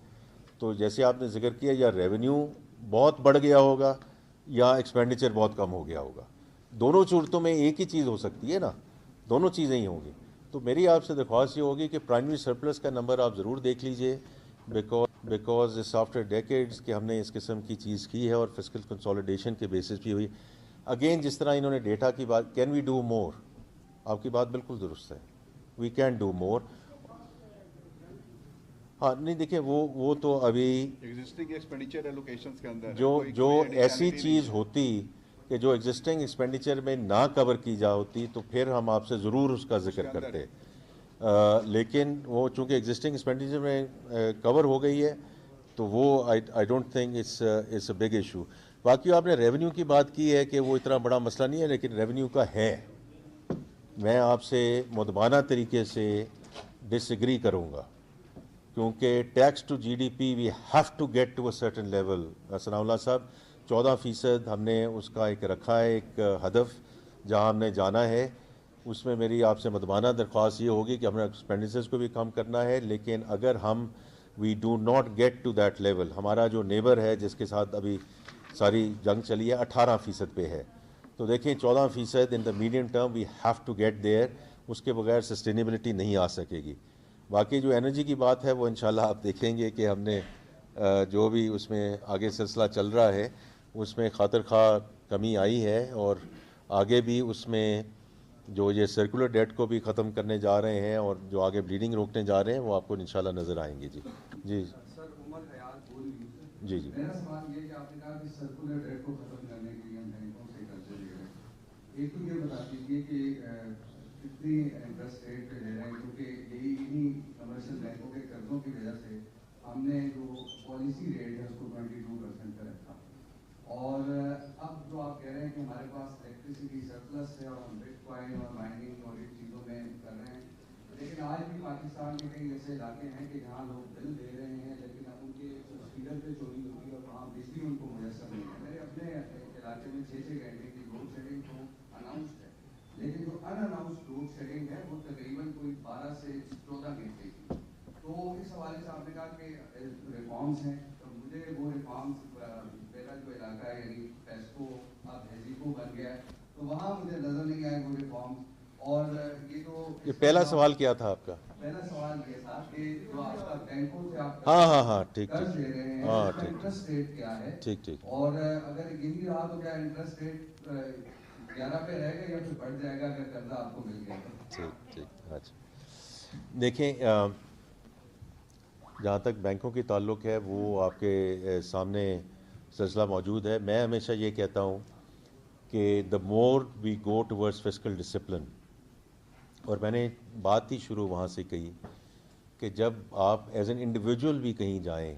[SPEAKER 1] تو جیسے آپ نے ذکر کیا یا ریونیو بہت بڑھ گیا ہوگا یا ایکسپینڈیچر بہت کم ہو گیا ہوگا. دونوں صورتوں میں ایک ہی چیز ہو سکتی ہے نا، دونوں چیزیں ہی ہوں گی. تو میری آپ سے درخواست یہ ہوگی کہ پرائمری سرپلس کا نمبر آپ ضرور دیکھ لیجئے، بیکاز اس آفٹر ڈیکیڈز کہ ہم نے اس قسم کی چیز کی ہے اور فسکل کنسولیڈیشن کے بیسس بھی ہوئی. اگین جس طرح انہوں نے ڈیٹا کی بات، کین وی ڈو مور، آپ کی بات بالکل درست ہے، وی کین ڈو مور. ہاں نہیں دیکھیں وہ تو ابھی
[SPEAKER 4] ایگزسٹنگ ایکسپینڈیچر ایلوکیشنز کے اندر
[SPEAKER 1] جو ایسی چیز ہوتی کہ جو ایگزسٹنگ ایکسپینڈیچر میں نہ کور کی جا ہوتی تو پھر ہم آپ سے ضرور اس کا ذکر کرتے. لیکن وہ چونکہ ایگزسٹنگ ایکسپینڈیچر میں کور ہو گئی ہے تو وہ I don't think it's a big issue. باقی آپ نے ریونیو کی بات کی ہے کہ وہ اتنا بڑا مسئلہ نہیں ہے، لیکن ریونیو کا ہے. میں آپ سے مدبانہ طریقے سے ڈس ایگری کروں گا کیونکہ tax to G D P we have to get to a certain level. Sanaullah صاحب 14% ہم نے اس کا ایک رکھا ہے، ایک ہدف جہاں ہم نے جانا ہے. اس میں میری آپ سے مدبانہ درخواست یہ ہوگی کہ ہمیں ایکسپینڈیچرز کو بھی کم کرنا ہے. لیکن اگر ہم we do not get to that level, ہمارا جو نیبر ہے جس کے ساتھ ابھی ساری جنگ چلی ہے 18% پہ ہے، تو دیکھیں 14% in the medium term we have to get there. اس کے بغیر سسٹینیبلٹی نہیں آ سکے گی. باقی جو انرجی کی بات ہے وہ انشاءاللہ آپ دیکھیں گے کہ ہم نے جو بھی اس میں آگے سلسلہ چل رہا ہے اس میں خاطر خواہ کمی آئی ہے، اور آگے بھی اس میں جو یہ سرکولر ڈیٹ کو بھی ختم کرنے جا رہے ہیں اور جو آگے بلیڈنگ روکنے جا رہے ہیں وہ آپ کو انشاءاللہ نظر آئیں گے. جی
[SPEAKER 3] سر عمر حیات بول رہی
[SPEAKER 1] جی جی
[SPEAKER 3] میرا سوال یہ کہ آپ نے کہا کہ سرکولر ڈیٹ کو ختم کرنے کے لیے ہم بینکوں سے قرضے لے رہے ہیں. ایک تو یہ بتا دیجیے کہ کتنی انٹرسٹ ریٹ پہ لے رہے ہیں، کیونکہ یہی انہیں کمرشل بینکوں کے قرضوں کی وجہ سے ہم نے جو پالیسی ریٹ ہے اس کو 22% پہ رکھا. اور اب جو آپ کہہ رہے ہیں کہ ہمارے پاس الیکٹریسٹی سرپلس ہے اور ہم بٹ کوائن اور مائننگ اور ان چیزوں میں کر رہے ہیں، لیکن آج بھی پاکستان کے کئی ایسے علاقے ہیں کہ جہاں لوگ بل دے رہے ہیں لیکن اب ان کے فیڈر پہ چوری ہوتی ہے اور وہاں بجلی ان کو میسر نہیں ہے. میرے اپنے علاقے میں 6 گھنٹے کی لوڈ شیڈنگ تو اناؤنسڈ ہے، لیکن جو ان اناؤنسڈ لوڈ شیڈنگ ہے وہ تقریباً کوئی 12 سے 14 گھنٹے کی. تو اس حوالے سے آپ نے کہا کہ ریفارمس ہیں، تو مجھے وہ ریفارمس میرا جو علاقہ ہے یعنی پیسکو اب ہیزیکو بن گیا ہے تو وہاں مجھے نظر نہیں آئے وہ ریفارمس. اور
[SPEAKER 1] یہ پہلا سوال کیا تھا آپ کا؟
[SPEAKER 3] پہلا سوال یہ تھا کہ جو آپ کا بینکوں سے آپ
[SPEAKER 1] ہاں ٹھیک
[SPEAKER 3] قرض لے رہے ہیں
[SPEAKER 1] ہاں
[SPEAKER 3] اس کا انٹرسٹ ریٹ کیا ہے؟
[SPEAKER 1] ٹھیک.
[SPEAKER 3] اور اگر یہی رہا تو کیا انٹرسٹ ریٹ 11 پہ رہے گا یا پھر بڑھ جائے گا اگر قرضہ آپ کو مل گیا؟
[SPEAKER 1] ٹھیک اچھا. دیکھیں جہاں تک بینکوں کی تعلق ہے وہ آپ کے سامنے سلسلہ موجود ہے. میں ہمیشہ یہ کہتا ہوں کہ دا مور وی گو ٹورڈز فسکل ڈسپلن، اور میں نے بات ہی شروع وہاں سے کہی کہ جب آپ ایز این انڈیویجول بھی کہیں جائیں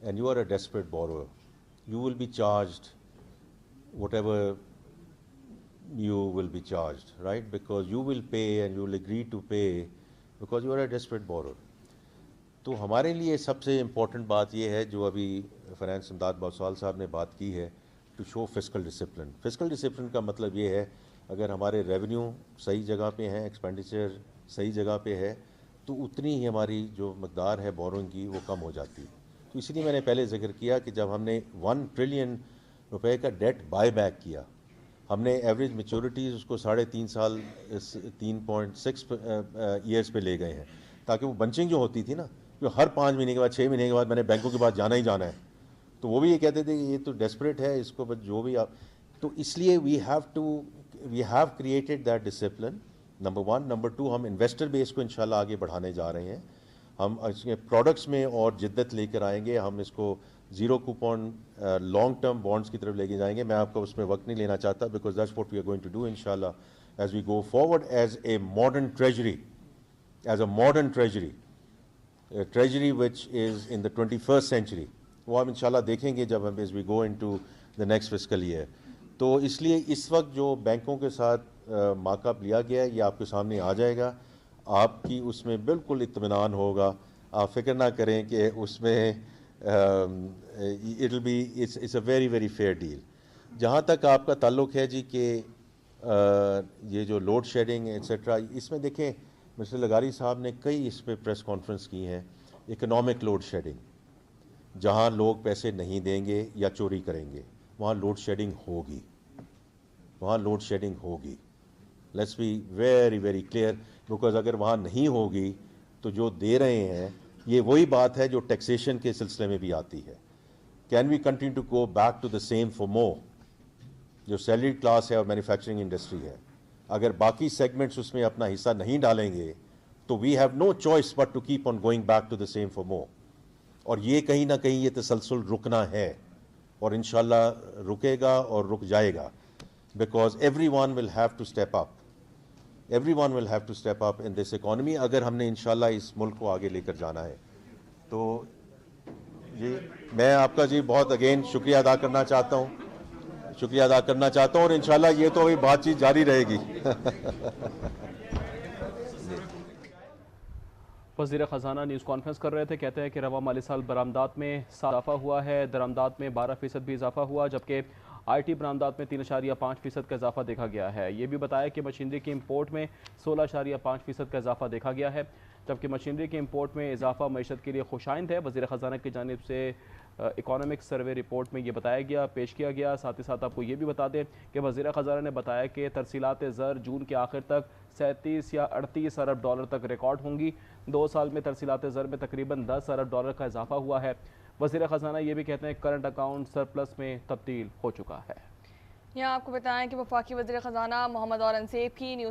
[SPEAKER 1] and you are a desperate borrower you will be charged whatever you will be charged, right? Because you will pay and you will agree to pay because you are a desperate borrower. تو ہمارے لیے سب سے امپورٹنٹ بات یہ ہے جو ابھی فائنانس امداد بوسوال صاحب نے بات کی ہے، to show fiscal discipline. Fiscal discipline کا مطلب یہ ہے اگر ہمارے ریونیو صحیح جگہ پہ ہیں، ایکسپینڈیچر صحیح جگہ پہ ہے تو اتنی ہی ہماری جو مقدار ہے بورونگ کی وہ کم ہو جاتی ہے. تو اسی لیے میں نے پہلے ذکر کیا کہ جب ہم نے 1 ٹریلین روپے کا ڈیٹ بائی بیک کیا، ہم نے ایوریج میچورٹیز اس کو 3.5 سال 3.6 ایئرس پہ لے گئے ہیں تاکہ وہ بنچنگ جو ہوتی تھی نا، جو ہر 5 مہینے کے بعد 6 مہینے کے بعد میں نے بینکوں کے پاس جانا ہی جانا ہے، تو وہ بھی یہ کہتے تھے کہ یہ تو ڈیسپریٹ ہے، اس کو جو بھی آپ. تو اس لیے we have created that discipline, number 1. Number 2 ہم انویسٹر بیس کو انشاءاللہ آگے بڑھانے جا رہے ہیں. ہم اس کے پروڈکٹس میں اور جدت لے کر آئیں گے. ہم اس کو zero coupon long term bonds کی طرف لے کے جائیں گے. میں آپ کا اس میں وقت نہیں لینا چاہتا, because that's what we are going to do انشاءاللہ as we go forward as a modern treasury, as a modern treasury, treasury which is in the 21st century. وہ ہم انشاءاللہ دیکھیں گے جب ہم as we go into the next fiscal year. تو اس لیے اس وقت جو بینکوں کے ساتھ مارک اپ لیا گیا ہے یہ آپ کے سامنے آ جائے گا, آپ کی اس میں بالکل اطمینان ہوگا, آپ فکر نہ کریں کہ اس میں it will be it's a very very fair deal. جہاں تک آپ کا تعلق ہے جی کہ یہ جو لوڈ شیڈنگ ایٹسٹرا, اس میں دیکھیں مسٹر لغاری صاحب نے کئی اس پہ پریس کانفرنس کی ہیں. اکنامک لوڈ شیڈنگ, جہاں لوگ پیسے نہیں دیں گے یا چوری کریں گے وہاں لوڈ شیڈنگ ہوگی, وہاں لوڈ شیڈنگ ہوگی. Let's be very very clear, because اگر وہاں نہیں ہوگی تو جو دے رہے ہیں یہ وہی بات ہے جو ٹیکسیشن کے سلسلے میں بھی آتی ہے. Can we continue to go back to the same for more? جو سیلریڈ کلاس ہے اور مینوفیکچرنگ انڈسٹری ہے, اگر باقی سیگمنٹس اس میں اپنا حصہ نہیں ڈالیں گے تو we have no choice but to keep on going back to the same for more. اور یہ کہیں نہ کہیں یہ تسلسل رکنا ہے اور انشاءاللہ رکے گا اور رک جائے گا, because everyone will have to step up, everyone will have to step up in this economy, اگر ہم نے انشاءاللہ اس ملک کو آگے لے کر جانا ہے. تو جی میں آپ کا جی بہت اگین شکریہ ادا کرنا چاہتا ہوں, شکریہ ادا کرنا چاہتا ہوں, اور انشاءاللہ یہ تو ابھی بات چیت جاری رہے گی.
[SPEAKER 6] وزیر خزانہ نیوز کانفرنس کر رہے تھے, کہتے ہیں کہ رواں مالی سال برآمدات میں اضافہ ہوا ہے, درآمدات میں 12% بھی اضافہ ہوا, جبکہ آئی ٹی برآمدات میں 3.5% کا اضافہ دیکھا گیا ہے. یہ بھی بتایا کہ مشینری کی امپورٹ میں 16.5% کا اضافہ دیکھا گیا ہے, جبکہ مشینری کی امپورٹ میں اضافہ معیشت کے لیے خوشائند ہے. وزیر خزانہ کی جانب سے اکانومک سروے رپورٹ میں یہ بتایا گیا, پیش کیا گیا. ساتھ ہی ساتھ آپ کو یہ بھی بتا دیں کہ وزیر خزانہ نے بتایا کہ ترسیلات زر جون کے آخر تک 37 یا 38 ارب ڈالر تک ریکارڈ ہوں گی. 2 سال میں ترسیلات زر میں تقریباً 10 ارب ڈالر کا اضافہ ہوا ہے. وزیر خزانہ یہ بھی کہتے ہیں کرنٹ اکاؤنٹ سرپلس میں تبدیل ہو چکا ہے.
[SPEAKER 7] یہاں آپ کو بتائیں کہ وفاقی وزیر خزانہ محمد اورنگزیب کی نیوز